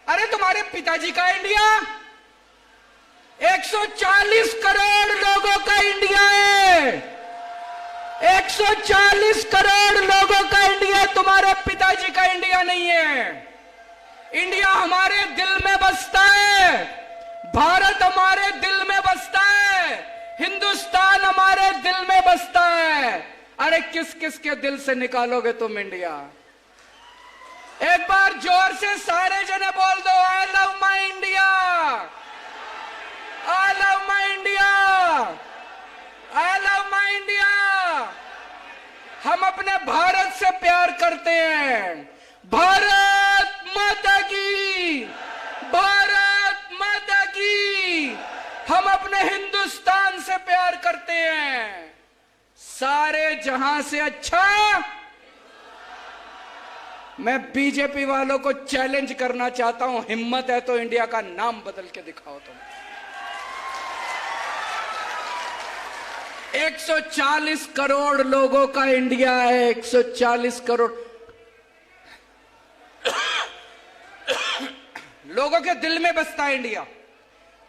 अरे तुम्हारे पिताजी का इंडिया, 140 करोड़ लोगों का इंडिया है। 140 करोड़ लोगों का इंडिया, तुम्हारे पिताजी का इंडिया नहीं है। इंडिया हमारे दिल में बसता है, भारत हमारे दिल में बसता है, हिंदुस्तान हमारे दिल में बसता है। अरे किस किस के दिल से निकालोगे तुम इंडिया? एक बार जोर से सारे जने बोल दो, I love my India, I love my India, I love my India. हम अपने भारत से प्यार करते हैं। भारत माता की, भारत माता की। हम अपने हिंदुस्तान से प्यार करते हैं। सारे जहां से अच्छा। मैं बीजेपी वालों को चैलेंज करना चाहता हूं, हिम्मत है तो इंडिया का नाम बदल के दिखाओ तुम। 140 करोड़ लोगों का इंडिया है, 140 करोड़ लोग लोगों के दिल में बसता है इंडिया।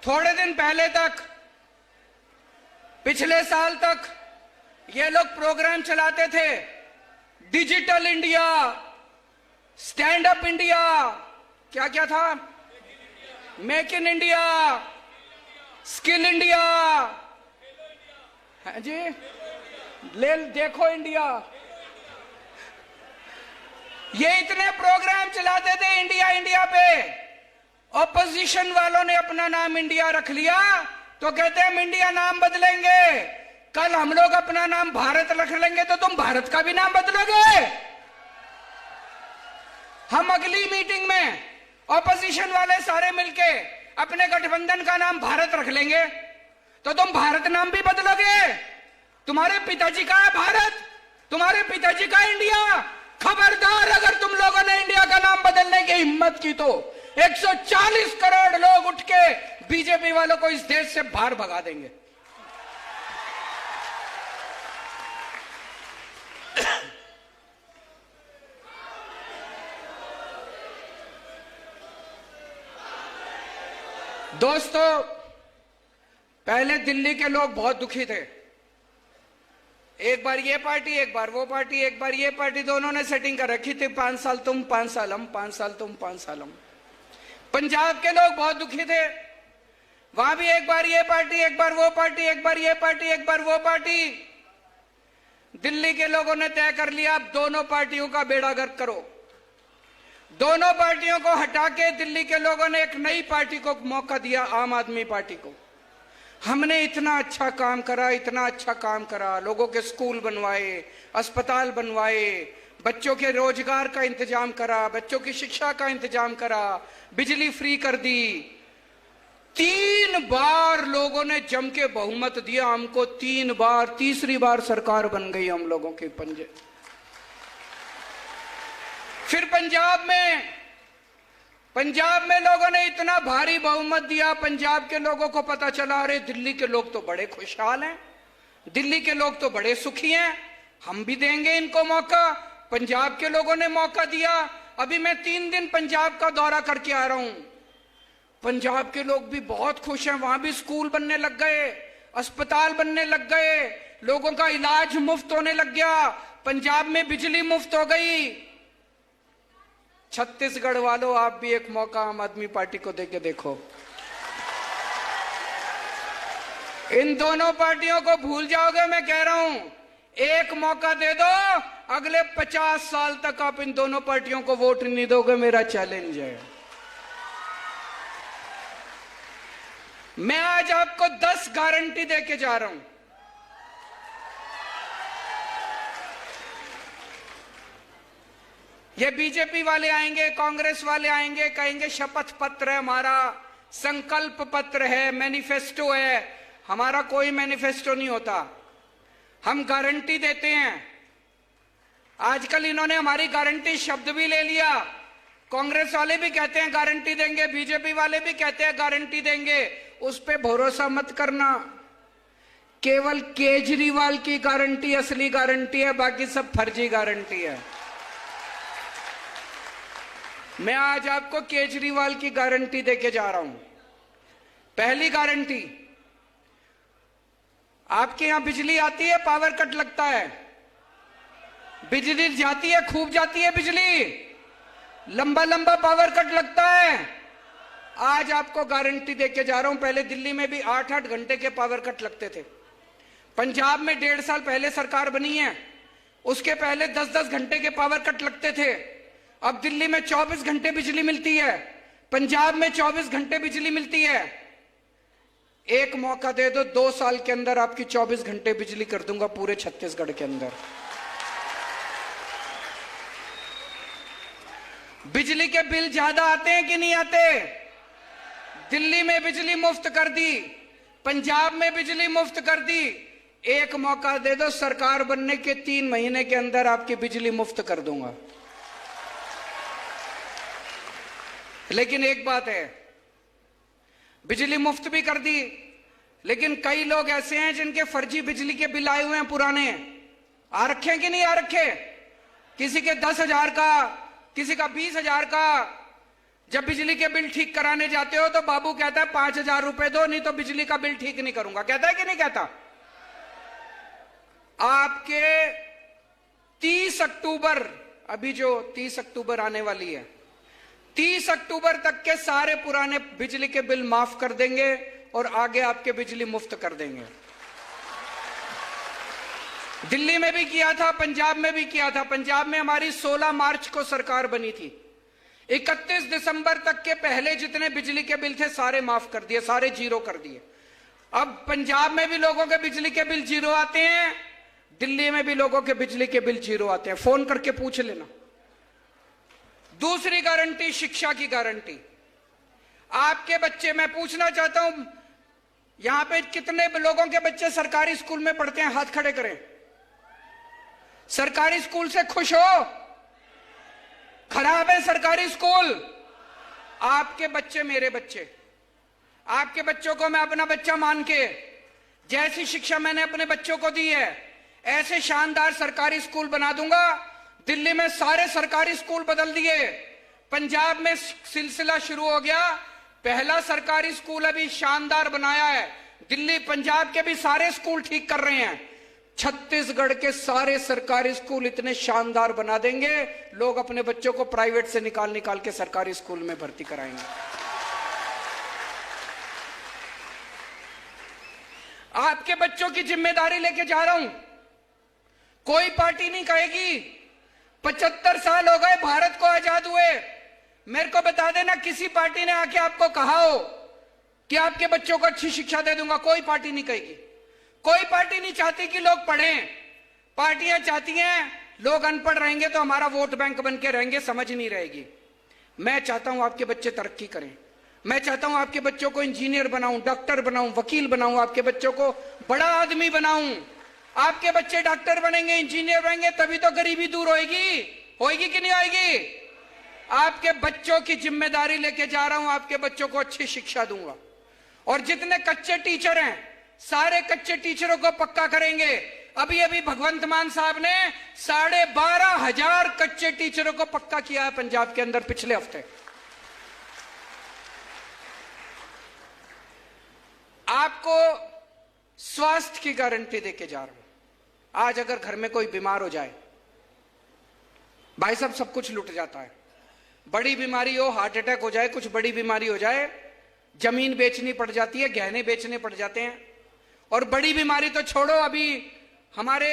थोड़े दिन पहले तक, पिछले साल तक ये लोग प्रोग्राम चलाते थे, digital India, stand up India, क्या क्या था, make in India, skill India, है जी, ले देखो इंडिया। ये इतने प्रोग्राम चलाते थे इंडिया इंडिया पे। ऑपोजिशन वालों ने अपना नाम इंडिया रख लिया तो कहते हैं हम इंडिया नाम बदलेंगे। कल हम लोग अपना नाम भारत रख लेंगे तो तुम भारत का भी नाम बदलोगे। हम अगली मीटिंग में ऑपोजिशन वाले सारे मिलके अपने गठबंधन का नाम भारत रख लेंगे तो तुम भारत नाम भी बदलोगे। तुम्हारे पिताजी का है भारत, तुम्हारे पिताजी का इंडिया। खबरदार अगर तुम लोगों ने इंडिया का नाम बदलने की हिम्मत की तो 140 करोड़ लोग उठ के बीजेपी वालों को इस देश से बाहर भगा देंगे। दोस्तों, पहले दिल्ली के लोग बहुत दुखी थे। एक बार ये पार्टी, एक बार वो पार्टी, एक बार ये पार्टी, दोनों ने सेटिंग कर रखी थी, 5 साल तुम, 5 साल हम, 5 साल तुम, 5 साल हम। पंजाब के लोग बहुत दुखी थे, वहां भी एक बार ये पार्टी, एक बार वो पार्टी, एक बार ये पार्टी, एक बार वो पार्टी। दिल्ली के लोगों ने तय कर लिया अब दोनों पार्टियों का बेड़ा गर्क करो। दोनों पार्टियों को हटा के दिल्ली के लोगों ने एक नई पार्टी को मौका दिया, आम आदमी पार्टी को। हमने इतना अच्छा काम करा, इतना अच्छा काम करा, लोगों के स्कूल बनवाए, अस्पताल बनवाए, बच्चों के रोजगार का इंतजाम करा, बच्चों की शिक्षा का इंतजाम करा, बिजली फ्री कर दी। 3 बार लोगों ने जम के बहुमत दिया हमको, 3 बार, तीसरी बार सरकार बन गई हम लोगों के पंजे। फिर पंजाब में लोगों ने इतना भारी बहुमत दिया, पंजाब के लोगों को पता चला अरे दिल्ली के लोग तो बड़े खुशहाल हैं, दिल्ली के लोग तो बड़े सुखी हैं, हम भी देंगे इनको मौका। पंजाब के लोगों ने मौका दिया। अभी मैं 3 दिन पंजाब का दौरा करके आ रहा हूं। पंजाब के लोग भी बहुत खुश हैं, वहां भी स्कूल बनने लग गए, अस्पताल बनने लग गए, लोगों का इलाज मुफ्त होने लग गया, पंजाब में बिजली मुफ्त हो गई। छत्तीसगढ़ वालों, आप भी एक मौका आम आदमी पार्टी को देके देखो। इन दोनों पार्टियों को भूल जाओगे, मैं कह रहा हूं। एक मौका दे दो, अगले 50 साल तक आप इन दोनों पार्टियों को वोट नहीं दोगे, मेरा चैलेंज है। मैं आज आपको 10 गारंटी देके जा रहा हूं। ये बीजेपी वाले आएंगे, कांग्रेस वाले आएंगे, कहेंगे शपथ पत्र है हमारा, संकल्प पत्र है, मैनिफेस्टो है। हमारा कोई मैनिफेस्टो नहीं होता, हम गारंटी देते हैं। आजकल इन्होंने हमारी गारंटी शब्द भी ले लिया। कांग्रेस वाले भी कहते हैं गारंटी देंगे, बीजेपी वाले भी कहते हैं गारंटी देंगे। उस पे भरोसा मत करना। केवल केजरीवाल की गारंटी असली गारंटी है, बाकी सब फर्जी गारंटी है। मैं आज आपको केजरीवाल की गारंटी देके जा रहा हूं। पहली गारंटी, आपके यहां बिजली आती है, पावर कट लगता है, बिजली जाती है, खूब जाती है बिजली, लंबा लंबा पावर कट लगता है। आज आपको गारंटी देके जा रहा हूं। पहले दिल्ली में भी 8-8 घंटे के पावर कट लगते थे। पंजाब में 1.5 साल पहले सरकार बनी है, उसके पहले 10-10 घंटे के पावर कट लगते थे। अब दिल्ली में 24 घंटे बिजली मिलती है, पंजाब में 24 घंटे बिजली मिलती है। एक मौका दे दो, 2 साल के अंदर आपकी 24 घंटे बिजली कर दूंगा पूरे छत्तीसगढ़ के अंदर। बिजली के बिल ज्यादा आते हैं कि नहीं आते? दिल्ली में बिजली मुफ्त कर दी, पंजाब में बिजली मुफ्त कर दी। एक मौका दे दो, सरकार बनने के 3 महीने के अंदर आपकी बिजली मुफ्त कर दूंगा। लेकिन एक बात है, बिजली मुफ्त भी कर दी, लेकिन कई लोग ऐसे हैं जिनके फर्जी बिजली के बिल आए हुए हैं, पुराने आ रखे कि नहीं आ रखे। किसी के 10,000 का, किसी का 20,000 का। जब बिजली के बिल ठीक कराने जाते हो तो बाबू कहता है 5,000 रुपए दो, नहीं तो बिजली का बिल ठीक नहीं करूंगा। कहता है कि नहीं कहता? आपके 30 अक्टूबर, अभी जो 30 अक्टूबर आने वाली है, 30 अक्टूबर तक के सारे पुराने बिजली के बिल माफ कर देंगे और आगे आपके बिजली मुफ्त कर देंगे। दिल्ली में भी किया था, पंजाब में भी किया था। पंजाब में हमारी 16 मार्च को सरकार बनी थी। 31 दिसंबर तक के पहले जितने बिजली के बिल थे सारे माफ कर दिए, सारे जीरो कर दिए। अब पंजाब में भी लोगों के बिजली के बिल जीरो आते हैं, दिल्ली में भी लोगों के बिजली के बिल जीरो आते हैं। फोन करके पूछ लेना। दूसरी गारंटी, शिक्षा की गारंटी। आपके बच्चे, मैं पूछना चाहता हूं, यहां पे कितने लोगों के बच्चे सरकारी स्कूल में पढ़ते हैं? हाथ खड़े करें। सरकारी स्कूल से खुश हो? खराब है सरकारी स्कूल? आपके बच्चे मेरे बच्चे, आपके बच्चों को मैं अपना बच्चा मान के, जैसी शिक्षा मैंने अपने बच्चों को दी है ऐसे शानदार सरकारी स्कूल बना दूंगा। दिल्ली में सारे सरकारी स्कूल बदल दिए, पंजाब में सिलसिला शुरू हो गया। पहला सरकारी स्कूल अभी शानदार बनाया है, दिल्ली पंजाब के भी सारे स्कूल ठीक कर रहे हैं। छत्तीसगढ़ के सारे सरकारी स्कूल इतने शानदार बना देंगे, लोग अपने बच्चों को प्राइवेट से निकाल निकाल के सरकारी स्कूल में भर्ती कराएंगे। आपके बच्चों की जिम्मेदारी लेके जा रहा हूं। कोई पार्टी नहीं कहेगी 75 साल हो गए भारत को आजाद हुए, मेरे को बता देना किसी पार्टी ने आके आपको कहा हो कि आपके बच्चों को अच्छी शिक्षा दे दूंगा। कोई पार्टी नहीं कहेगी। कोई पार्टी नहीं चाहती कि लोग पढ़ें। पार्टियां चाहती हैं लोग अनपढ़ रहेंगे तो हमारा वोट बैंक बन के रहेंगे, समझ नहीं रहेगी। मैं चाहता हूं आपके बच्चे तरक्की करें। मैं चाहता हूं आपके बच्चों को इंजीनियर बनाऊं, डॉक्टर बनाऊं, वकील बनाऊं, आपके बच्चों को बड़ा आदमी बनाऊं। आपके बच्चे डॉक्टर बनेंगे, इंजीनियर बनेंगे, तभी तो गरीबी दूर होएगी। होएगी कि नहीं होएगी? आपके बच्चों की जिम्मेदारी लेके जा रहा हूं, आपके बच्चों को अच्छी शिक्षा दूंगा। और जितने कच्चे टीचर हैं सारे कच्चे टीचरों को पक्का करेंगे। अभी अभी भगवंत मान साहब ने 12,500 कच्चे टीचरों को पक्का किया है पंजाब के अंदर पिछले हफ्ते। आपको स्वास्थ्य की गारंटी देके जा रहा हूं। आज अगर घर में कोई बीमार हो जाए, भाई साहब सब कुछ लुट जाता है। बड़ी बीमारी हो, हार्ट अटैक हो जाए, कुछ बड़ी बीमारी हो जाए, जमीन बेचनी पड़ जाती है, गहने बेचने पड़ जाते हैं। और बड़ी बीमारी तो छोड़ो, अभी हमारे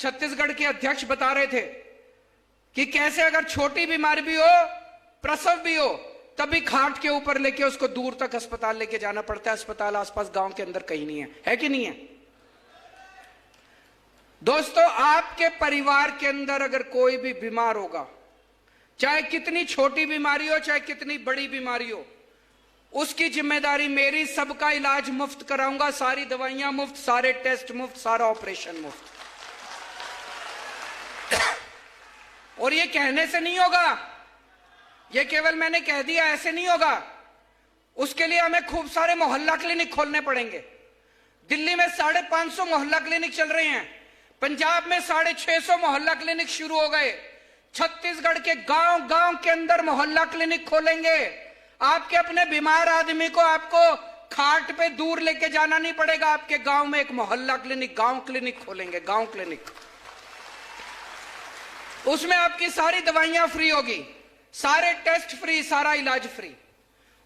छत्तीसगढ़ के अध्यक्ष बता रहे थे कि कैसे अगर छोटी बीमारी भी हो, प्रसव भी हो, तभी खाट के ऊपर लेके उसको दूर तक अस्पताल लेके जाना पड़ता है। अस्पताल आसपास गांव के अंदर कहीं नहीं है कि नहीं है? दोस्तों, आपके परिवार के अंदर अगर कोई भी बीमार होगा, चाहे कितनी छोटी बीमारी हो, चाहे कितनी बड़ी बीमारी हो, उसकी जिम्मेदारी मेरी। सबका इलाज मुफ्त कराऊंगा, सारी दवाइयां मुफ्त, सारे टेस्ट मुफ्त, सारा ऑपरेशन मुफ्त। और ये कहने से नहीं होगा, ये केवल मैंने कह दिया, ऐसे नहीं होगा। उसके लिए हमें खूब सारे मोहल्ला क्लिनिक खोलने पड़ेंगे। दिल्ली में 550 मोहल्ला क्लिनिक चल रहे हैं, पंजाब में 650 मोहल्ला क्लिनिक शुरू हो गए। छत्तीसगढ़ के गांव गांव के अंदर मोहल्ला क्लिनिक खोलेंगे। आपके अपने बीमार आदमी को आपको खाट पे दूर लेके जाना नहीं पड़ेगा। आपके गांव में एक मोहल्ला क्लिनिक, गांव क्लिनिक खोलेंगे, गांव क्लिनिक। उसमें आपकी सारी दवाइयां फ्री होगी, सारे टेस्ट फ्री, सारा इलाज फ्री।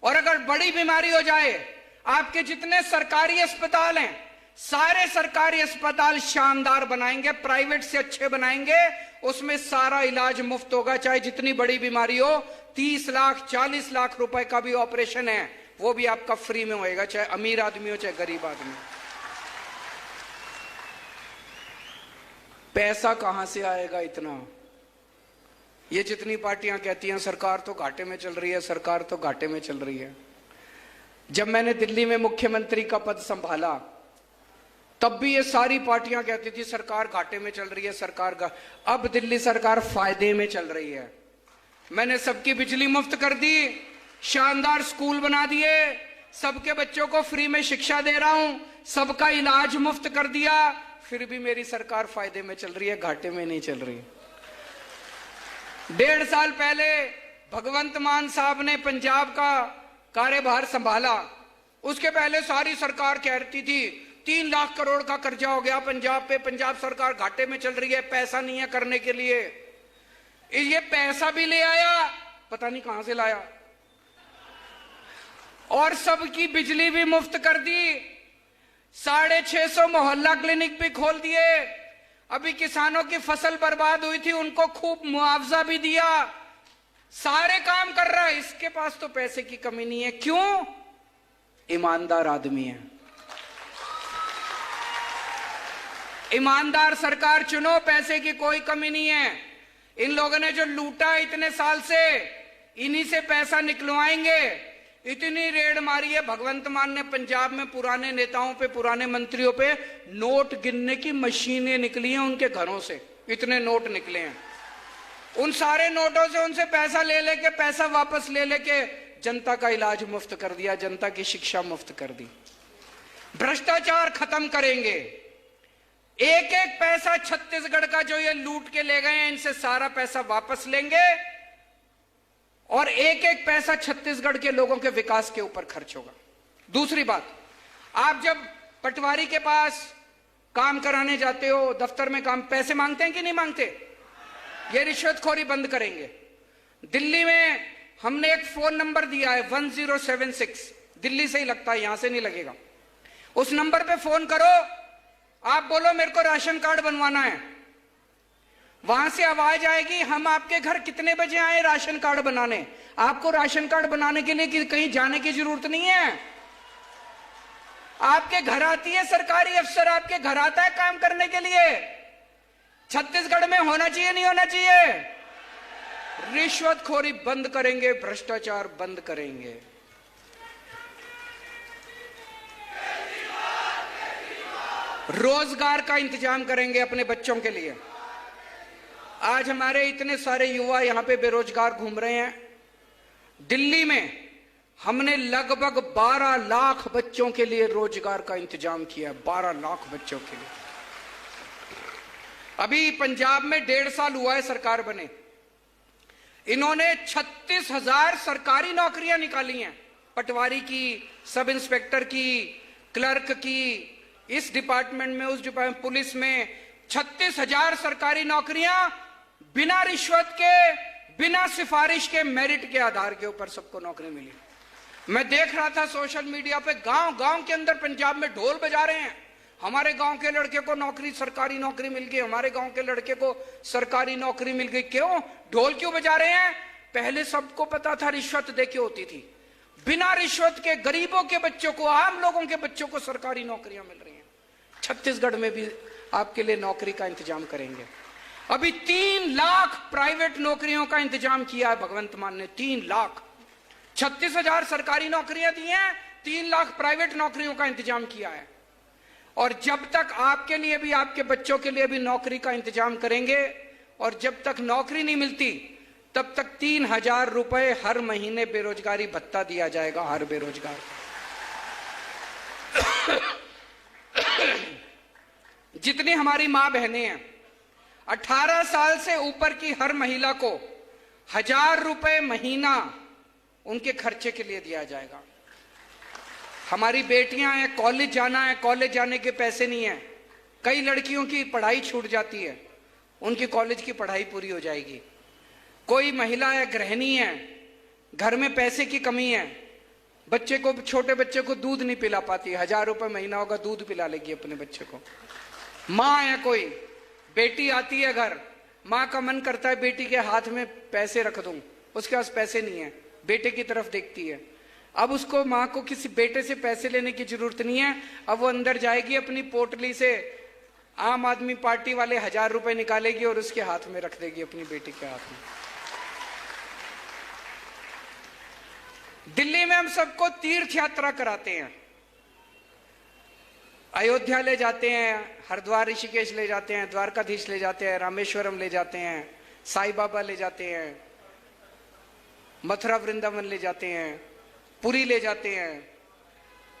और अगर बड़ी बीमारी हो जाए, आपके जितने सरकारी अस्पताल हैं सारे सरकारी अस्पताल शानदार बनाएंगे, प्राइवेट से अच्छे बनाएंगे, उसमें सारा इलाज मुफ्त होगा। चाहे जितनी बड़ी बीमारी हो, 30 लाख 40 लाख रुपए का भी ऑपरेशन है वो भी आपका फ्री में होएगा, चाहे अमीर आदमी हो चाहे गरीब आदमी। पैसा कहां से आएगा इतना? ये जितनी पार्टियां कहती हैं सरकार तो घाटे में चल रही है, सरकार तो घाटे में चल रही है। जब मैंने दिल्ली में मुख्यमंत्री का पद संभाला तब भी ये सारी पार्टियां कहती थी सरकार घाटे में चल रही है, सरकार अब दिल्ली सरकार फायदे में चल रही है। मैंने सबकी बिजली मुफ्त कर दी, शानदार स्कूल बना दिए, सबके बच्चों को फ्री में शिक्षा दे रहा हूं, सबका इलाज मुफ्त कर दिया। फिर भी मेरी सरकार फायदे में चल रही है, घाटे में नहीं चल रही। 1.5 साल पहले भगवंत मान साहब ने पंजाब का कार्यभार संभाला, उसके पहले सारी सरकार कहती थी 3 लाख करोड़ का कर्जा हो गया पंजाब पे, पंजाब सरकार घाटे में चल रही है, पैसा नहीं है करने के लिए। ये पैसा भी ले आया, पता नहीं कहां से लाया, और सबकी बिजली भी मुफ्त कर दी, 650 मोहल्ला क्लिनिक भी खोल दिए। अभी किसानों की फसल बर्बाद हुई थी, उनको खूब मुआवजा भी दिया, सारे काम कर रहा है। इसके पास तो पैसे की कमी नहीं है, क्यों? ईमानदार आदमी है। ईमानदार सरकार चुनो, पैसे की कोई कमी नहीं है। इन लोगों ने जो लूटा इतने साल से, इन्हीं से पैसा निकलवाएंगे। इतनी रेड मारी है भगवंत मान ने पंजाब में, पुराने नेताओं पे, पुराने मंत्रियों पे नोट गिनने की मशीनें निकली हैं उनके घरों से, इतने नोट निकले हैं। उन सारे नोटों से उनसे पैसा ले लेके, पैसा वापस ले लेके जनता का इलाज मुफ्त कर दिया, जनता की शिक्षा मुफ्त कर दी। भ्रष्टाचार खत्म करेंगे। एक एक पैसा छत्तीसगढ़ का जो ये लूट के ले गए हैं, इनसे सारा पैसा वापस लेंगे और एक एक पैसा छत्तीसगढ़ के लोगों के विकास के ऊपर खर्च होगा। दूसरी बात, आप जब पटवारी के पास काम कराने जाते हो, दफ्तर में काम, पैसे मांगते हैं कि नहीं मांगते? ये रिश्वतखोरी बंद करेंगे। दिल्ली में हमने एक फोन नंबर दिया है 1076, दिल्ली से ही लगता है, यहां से नहीं लगेगा। उस नंबर पे फोन करो, आप बोलो मेरे को राशन कार्ड बनवाना है, वहां से आवाज आएगी हम आपके घर कितने बजे आए राशन कार्ड बनाने। आपको राशन कार्ड बनाने के लिए कहीं जाने की जरूरत नहीं है, आपके घर आती है सरकारी अफसर, आपके घर आता है काम करने के लिए। छत्तीसगढ़ में होना चाहिए नहीं होना चाहिए? रिश्वतखोरी बंद करेंगे, भ्रष्टाचार बंद करेंगे। रोजगार का इंतजाम करेंगे अपने बच्चों के लिए। आज हमारे इतने सारे युवा यहां पे बेरोजगार घूम रहे हैं। दिल्ली में हमने लगभग 12 लाख बच्चों के लिए रोजगार का इंतजाम किया, 12 लाख बच्चों के लिए। अभी पंजाब में 1.5 साल हुआ है सरकार बने, इन्होंने 36,000 सरकारी नौकरियां निकाली हैं, पटवारी की, सब इंस्पेक्टर की, क्लर्क की, इस डिपार्टमेंट में, उस डिपार्टमेंट, पुलिस में 36,000 सरकारी नौकरियां बिना रिश्वत के, बिना सिफारिश के, मेरिट के आधार के ऊपर सबको नौकरी मिली। मैं देख रहा था सोशल मीडिया पे, गांव गांव के अंदर पंजाब में ढोल बजा रहे हैं, हमारे गांव के लड़के को नौकरी, सरकारी नौकरी मिल गई, हमारे गांव के लड़के को सरकारी नौकरी मिल गई। क्यों ढोल क्यों बजा रहे हैं? पहले सबको पता था रिश्वत देके होती थी, बिना रिश्वत के गरीबों के बच्चों को, आम लोगों के बच्चों को सरकारी नौकरियां मिल रही हैं। छत्तीसगढ़ में भी आपके लिए नौकरी का इंतजाम करेंगे। अभी 3 लाख प्राइवेट नौकरियों का इंतजाम किया है भगवंत मान ने, 3 लाख। 36,000 सरकारी नौकरियां दी हैं, 3 लाख प्राइवेट नौकरियों का इंतजाम किया है। और जब तक आपके लिए भी, आपके बच्चों के लिए भी नौकरी का इंतजाम करेंगे, और जब तक नौकरी नहीं मिलती तब तक 3,000 रुपए हर महीने बेरोजगारी भत्ता दिया जाएगा हर बेरोजगार। जितनी हमारी मां बहनें हैं, 18 साल से ऊपर की हर महिला को 1,000 रुपए महीना उनके खर्चे के लिए दिया जाएगा। हमारी बेटियां हैं, कॉलेज जाना है, कॉलेज जाने के पैसे नहीं है, कई लड़कियों की पढ़ाई छूट जाती है, उनकी कॉलेज की पढ़ाई पूरी हो जाएगी। कोई महिला है, गृहिणी है, घर में पैसे की कमी है, बच्चे को, छोटे बच्चे को दूध नहीं पिला पाती, 1,000 रुपए महीना होगा, दूध पिला लेगी अपने बच्चे को। माँ है, कोई बेटी आती है घर, माँ का मन करता है बेटी के हाथ में पैसे रख दूं, उसके पास पैसे नहीं है, बेटे की तरफ देखती है। अब उसको, माँ को किसी बेटे से पैसे लेने की जरूरत नहीं है, अब वो अंदर जाएगी, अपनी पोटली से आम आदमी पार्टी वाले 1,000 रुपए निकालेगी और उसके हाथ में रख देगी, अपनी बेटी के हाथ में। दिल्ली में हम सबको तीर्थ यात्रा कराते हैं, अयोध्या ले जाते हैं, हरिद्वार ऋषिकेश ले जाते हैं, द्वारकाधीश ले जाते हैं, रामेश्वरम ले जाते हैं, साईं बाबा ले जाते हैं, मथुरा वृंदावन ले जाते हैं, पुरी ले जाते हैं।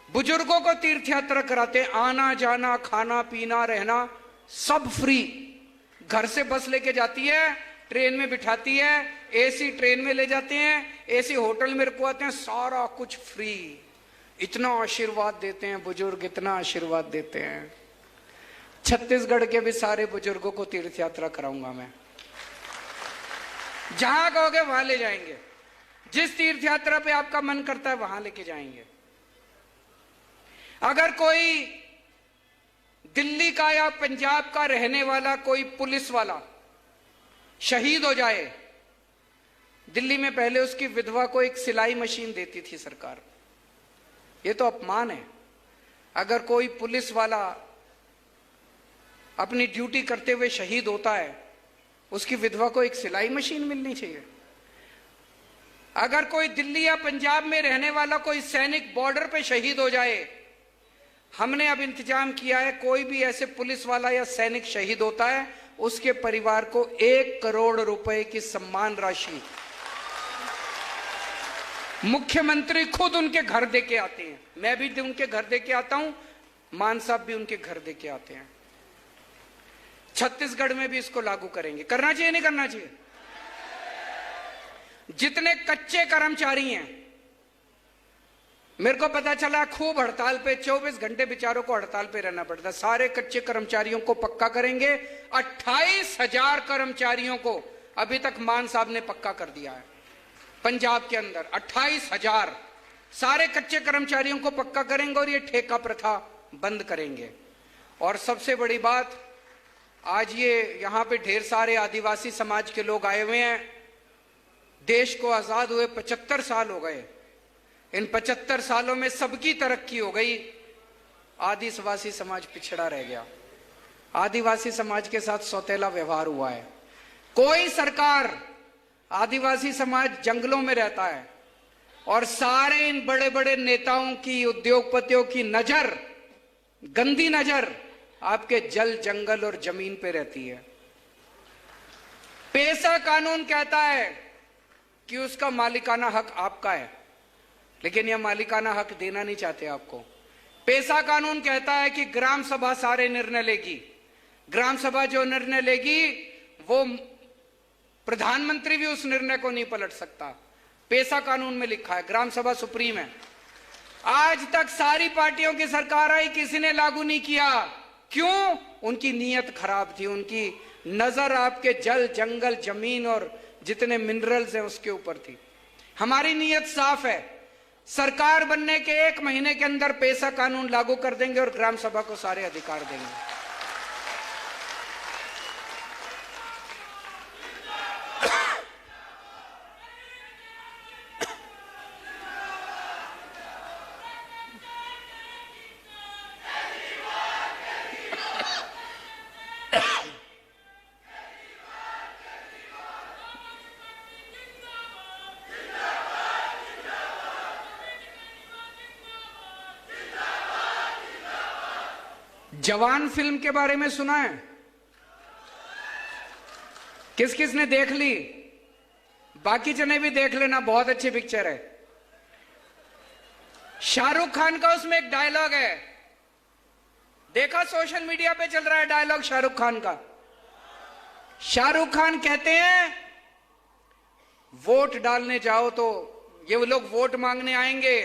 बुजुर्गों को तीर्थ यात्रा कराते हैं, आना जाना, खाना पीना, रहना सब फ्री। घर से बस लेके जाती है, ट्रेन में बिठाती है, एसी ट्रेन में ले जाते हैं, एसी होटल में रुकवाते हैं, सारा कुछ फ्री। इतना आशीर्वाद देते हैं बुजुर्ग, इतना आशीर्वाद देते हैं। छत्तीसगढ़ के भी सारे बुजुर्गों को तीर्थ यात्रा कराऊंगा मैं, जहां कहोगे वहां ले जाएंगे। जिस तीर्थ यात्रा पे आपका मन करता है वहां लेके जाएंगे। अगर कोई दिल्ली का या पंजाब का रहने वाला कोई पुलिस वाला शहीद हो जाए, दिल्ली में पहले उसकी विधवा को एक सिलाई मशीन देती थी सरकार। ये तो अपमान है। अगर कोई पुलिस वाला अपनी ड्यूटी करते हुए शहीद होता है, उसकी विधवा को एक सिलाई मशीन मिलनी चाहिए। अगर कोई दिल्ली या पंजाब में रहने वाला कोई सैनिक बॉर्डर पे शहीद हो जाए, हमने अब इंतजाम किया है, कोई भी ऐसे पुलिस वाला या सैनिक शहीद होता है, उसके परिवार को 1 करोड़ रुपए की सम्मान राशि मुख्यमंत्री खुद उनके घर दे के आते हैं। मैं भी उनके घर दे के आता हूं, मान साहब भी उनके घर दे के आते हैं। छत्तीसगढ़ में भी इसको लागू करेंगे। करना चाहिए नहीं करना चाहिए? जितने कच्चे कर्मचारी हैं, मेरे को पता चला खूब हड़ताल पे, 24 घंटे बेचारों को हड़ताल पे रहना पड़ता। सारे कच्चे कर्मचारियों को पक्का करेंगे। 28,000 कर्मचारियों को अभी तक मान साहब ने पक्का कर दिया है पंजाब के अंदर। 28,000 सारे कच्चे कर्मचारियों को पक्का करेंगे और ये ठेका प्रथा बंद करेंगे। और सबसे बड़ी बात, आज ये यहां पे ढेर सारे आदिवासी समाज के लोग आए हुए हैं। देश को आजाद हुए 75 साल हो गए। इन 75 सालों में सबकी तरक्की हो गई, आदिवासी समाज पिछड़ा रह गया। आदिवासी समाज के साथ सौतेला व्यवहार हुआ है। कोई सरकार, आदिवासी समाज जंगलों में रहता है और सारे इन बड़े बड़े नेताओं की, उद्योगपतियों की नजर, गंदी नजर आपके जल, जंगल और जमीन पे रहती है। पेशा कानून कहता है कि उसका मालिकाना हक आपका है, लेकिन यह मालिकाना हक देना नहीं चाहते आपको। पेशा कानून कहता है कि ग्राम सभा सारे निर्णय लेगी। ग्राम सभा जो निर्णय लेगी वो प्रधानमंत्री भी उस निर्णय को नहीं पलट सकता। पेशा कानून में लिखा है, ग्राम सभा सुप्रीम है। आज तक सारी पार्टियों की सरकार आई, किसी ने लागू नहीं किया। क्यों? उनकी नीयत खराब थी, उनकी नजर आपके जल, जंगल, जमीन और जितने मिनरल्स हैं उसके ऊपर थी। हमारी नीयत साफ है, सरकार बनने के 1 महीने के अंदर पेशा कानून लागू कर देंगे और ग्राम सभा को सारे अधिकार देंगे। जवान फिल्म के बारे में सुना है? किस किस ने देख ली? बाकी जने भी देख लेना, बहुत अच्छी पिक्चर है। शाहरुख खान का उसमें एक डायलॉग है, देखा सोशल मीडिया पे चल रहा है डायलॉग शाहरुख खान का। शाहरुख खान कहते हैं वोट डालने जाओ तो ये लोग वोट मांगने आएंगे,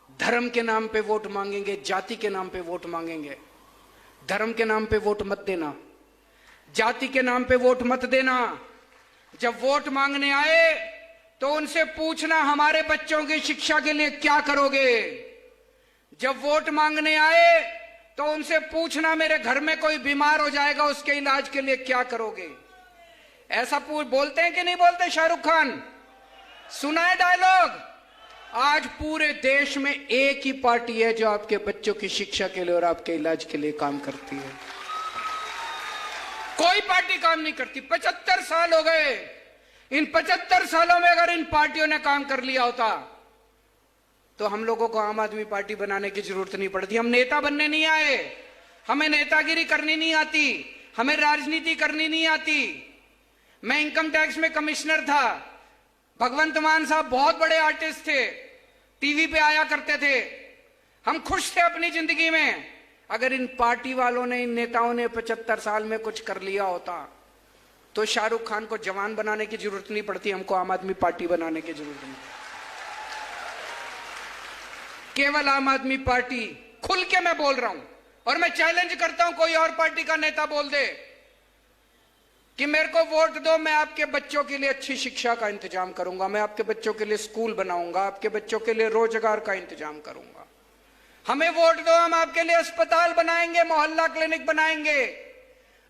धर्म के नाम पे वोट मांगेंगे, जाति के नाम पे वोट मांगेंगे। धर्म के नाम पे वोट मत देना, जाति के नाम पे वोट मत देना। जब वोट मांगने आए तो उनसे पूछना हमारे बच्चों की शिक्षा के लिए क्या करोगे। जब वोट मांगने आए तो उनसे पूछना मेरे घर में कोई बीमार हो जाएगा, उसके इलाज के लिए क्या करोगे। ऐसा बोलते हैं कि नहीं बोलते शाहरुख खान? सुना है डायलॉग? आज पूरे देश में एक ही पार्टी है जो आपके बच्चों की शिक्षा के लिए और आपके इलाज के लिए काम करती है। कोई पार्टी काम नहीं करती। 75 साल हो गए। इन 75 सालों में अगर इन पार्टियों ने काम कर लिया होता तो हम लोगों को आम आदमी पार्टी बनाने की जरूरत नहीं पड़ती। हम नेता बनने नहीं आए, हमें नेतागिरी करनी नहीं आती, हमें राजनीति करनी नहीं आती। मैं इनकम टैक्स में कमिश्नर था। भगवंत मान साहब बहुत बड़े आर्टिस्ट थे, टीवी पे आया करते थे। हम खुश थे अपनी जिंदगी में। अगर इन पार्टी वालों ने, इन नेताओं ने 75 साल में कुछ कर लिया होता तो शाहरुख खान को जवान बनाने की जरूरत नहीं पड़ती, हमको आम आदमी पार्टी बनाने की जरूरत नहीं। केवल आम आदमी पार्टी, खुल के मैं बोल रहा हूं, और मैं चैलेंज करता हूं कोई और पार्टी का नेता बोल दे कि मेरे को वोट दो, मैं आपके बच्चों के लिए अच्छी शिक्षा का इंतजाम करूंगा, मैं आपके बच्चों के लिए स्कूल बनाऊंगा, आपके बच्चों के लिए रोजगार का इंतजाम करूंगा। हमें वोट दो, हम आपके लिए अस्पताल बनाएंगे, मोहल्ला क्लिनिक बनाएंगे,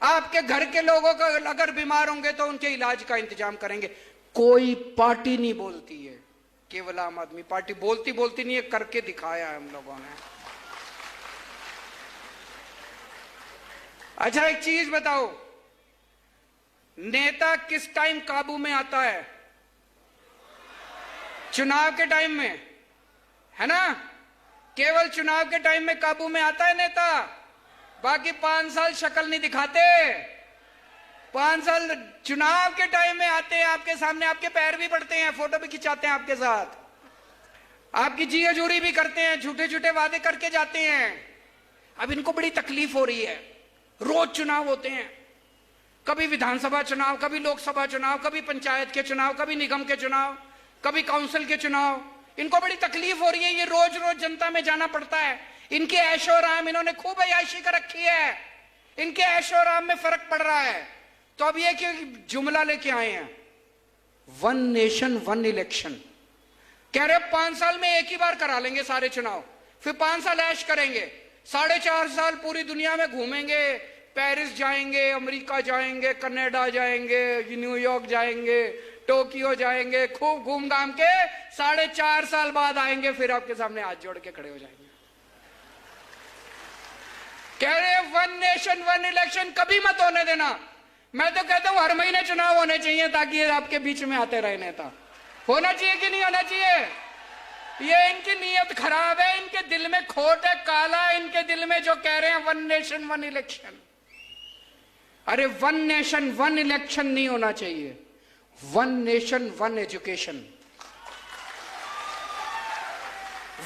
आपके घर के लोगों का अगर बीमार होंगे तो उनके इलाज का इंतजाम करेंगे। कोई पार्टी नहीं बोलती है, केवल आम आदमी पार्टी बोलती नहीं है, करके दिखाया है हम लोगों ने। अच्छा एक चीज बताओ, नेता किस टाइम काबू में आता है? चुनाव के टाइम में, है ना? केवल चुनाव के टाइम में काबू में आता है नेता, बाकी 5 साल शक्ल नहीं दिखाते। 5 साल चुनाव के टाइम में आते हैं, आपके सामने आपके पैर भी पड़ते हैं, फोटो भी खिंचाते हैं आपके साथ, आपकी जी हजूरी भी करते हैं, झूठे झूठे वादे करके जाते हैं। अब इनको बड़ी तकलीफ हो रही है, रोज चुनाव होते हैं, कभी विधानसभा चुनाव, कभी लोकसभा चुनाव, कभी पंचायत के चुनाव, कभी निगम के चुनाव, कभी काउंसिल के चुनाव। इनको बड़ी तकलीफ हो रही है, ये रोज रोज जनता में जाना पड़ता है। इनके ऐशो आराम, इन्होंने खूब अय्याशी कर रखी है, इनके ऐशो आराम में फर्क पड़ रहा है। तो अब ये कि जुमला लेके आए हैं, 1 नेशन 1 इलेक्शन। कह रहे 5 साल में एक ही बार करा लेंगे सारे चुनाव, फिर 5 साल ऐश करेंगे, 4.5 साल पूरी दुनिया में घूमेंगे, पेरिस जाएंगे, अमेरिका जाएंगे, कनाडा जाएंगे, न्यूयॉर्क जाएंगे, टोक्यो जाएंगे, खूब घूम घाम के 4.5 साल बाद आएंगे, फिर आपके सामने हाथ जोड़ के खड़े हो जाएंगे। कह रहे 1 नेशन 1 इलेक्शन कभी मत होने देना। मैं तो कहता हूं हर महीने चुनाव होने चाहिए, ताकि आपके बीच में आते रहे नेता। होना चाहिए कि नहीं होना चाहिए? ये इनकी नीयत खराब है, इनके दिल में खोट है, काला है इनके दिल में, जो कह रहे हैं 1 नेशन 1 इलेक्शन। अरे 1 नेशन 1 इलेक्शन नहीं होना चाहिए, 1 नेशन 1 एजुकेशन।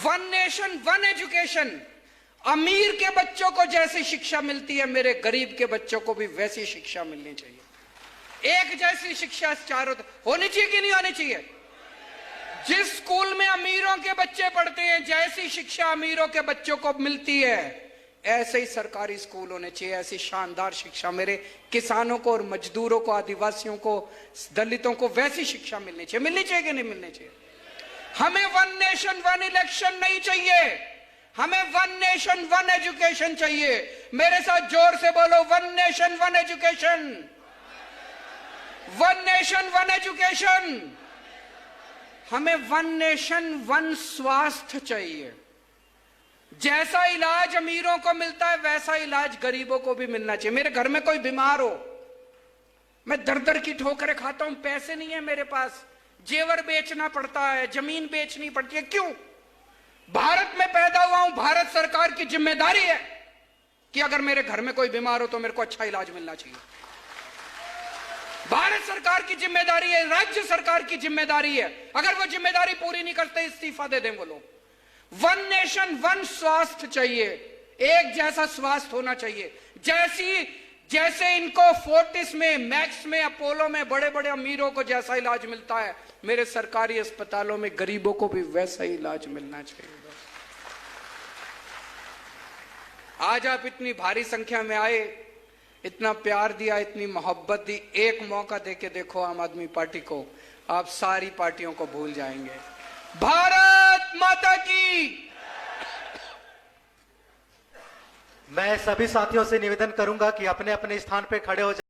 1 nation 1 education. अमीर के बच्चों को जैसी शिक्षा मिलती है, मेरे गरीब के बच्चों को भी वैसी शिक्षा मिलनी चाहिए। एक जैसी शिक्षा चारों होनी चाहिए कि नहीं होनी चाहिए? जिस स्कूल में अमीरों के बच्चे पढ़ते हैं, जैसी शिक्षा अमीरों के बच्चों को मिलती है, ऐसे ही सरकारी स्कूल होने चाहिए। ऐसी शानदार शिक्षा मेरे किसानों को और मजदूरों को, आदिवासियों को, दलितों को वैसी शिक्षा मिलनी चाहिए। मिलनी चाहिए कि नहीं मिलनी चाहिए? हमें 1 नेशन 1 इलेक्शन नहीं चाहिए, हमें 1 नेशन 1 एजुकेशन चाहिए। मेरे साथ जोर से बोलो, 1 नेशन 1 एजुकेशन, 1 नेशन 1 एजुकेशन। हमें 1 नेशन 1 स्वास्थ्य चाहिए। जैसा इलाज अमीरों को मिलता है, वैसा इलाज गरीबों को भी मिलना चाहिए। मेरे घर में कोई बीमार हो, मैं दर दर की ठोकरें खाता हूं, पैसे नहीं है मेरे पास, जेवर बेचना पड़ता है, जमीन बेचनी पड़ती है। क्यों? भारत में पैदा हुआ हूं, भारत सरकार की जिम्मेदारी है कि अगर मेरे घर में कोई बीमार हो तो मेरे को अच्छा इलाज मिलना चाहिए। भारत सरकार की जिम्मेदारी है, राज्य सरकार की जिम्मेदारी है। अगर वो जिम्मेदारी पूरी नहीं करते, इस्तीफा दे दें वो लोग। 1 नेशन 1 स्वास्थ्य चाहिए, एक जैसा स्वास्थ्य होना चाहिए। जैसे इनको फोर्टिस में, मैक्स में, अपोलो में बड़े बड़े अमीरों को जैसा इलाज मिलता है, मेरे सरकारी अस्पतालों में गरीबों को भी वैसा ही इलाज मिलना चाहिए। आज आप इतनी भारी संख्या में आए, इतना प्यार दिया, इतनी मोहब्बत दी, एक मौका देके देखो आम आदमी पार्टी को, आप सारी पार्टियों को भूल जाएंगे। भारत माता की। मैं सभी साथियों से निवेदन करूंगा कि अपने अपने स्थान पे खड़े हो जाएं।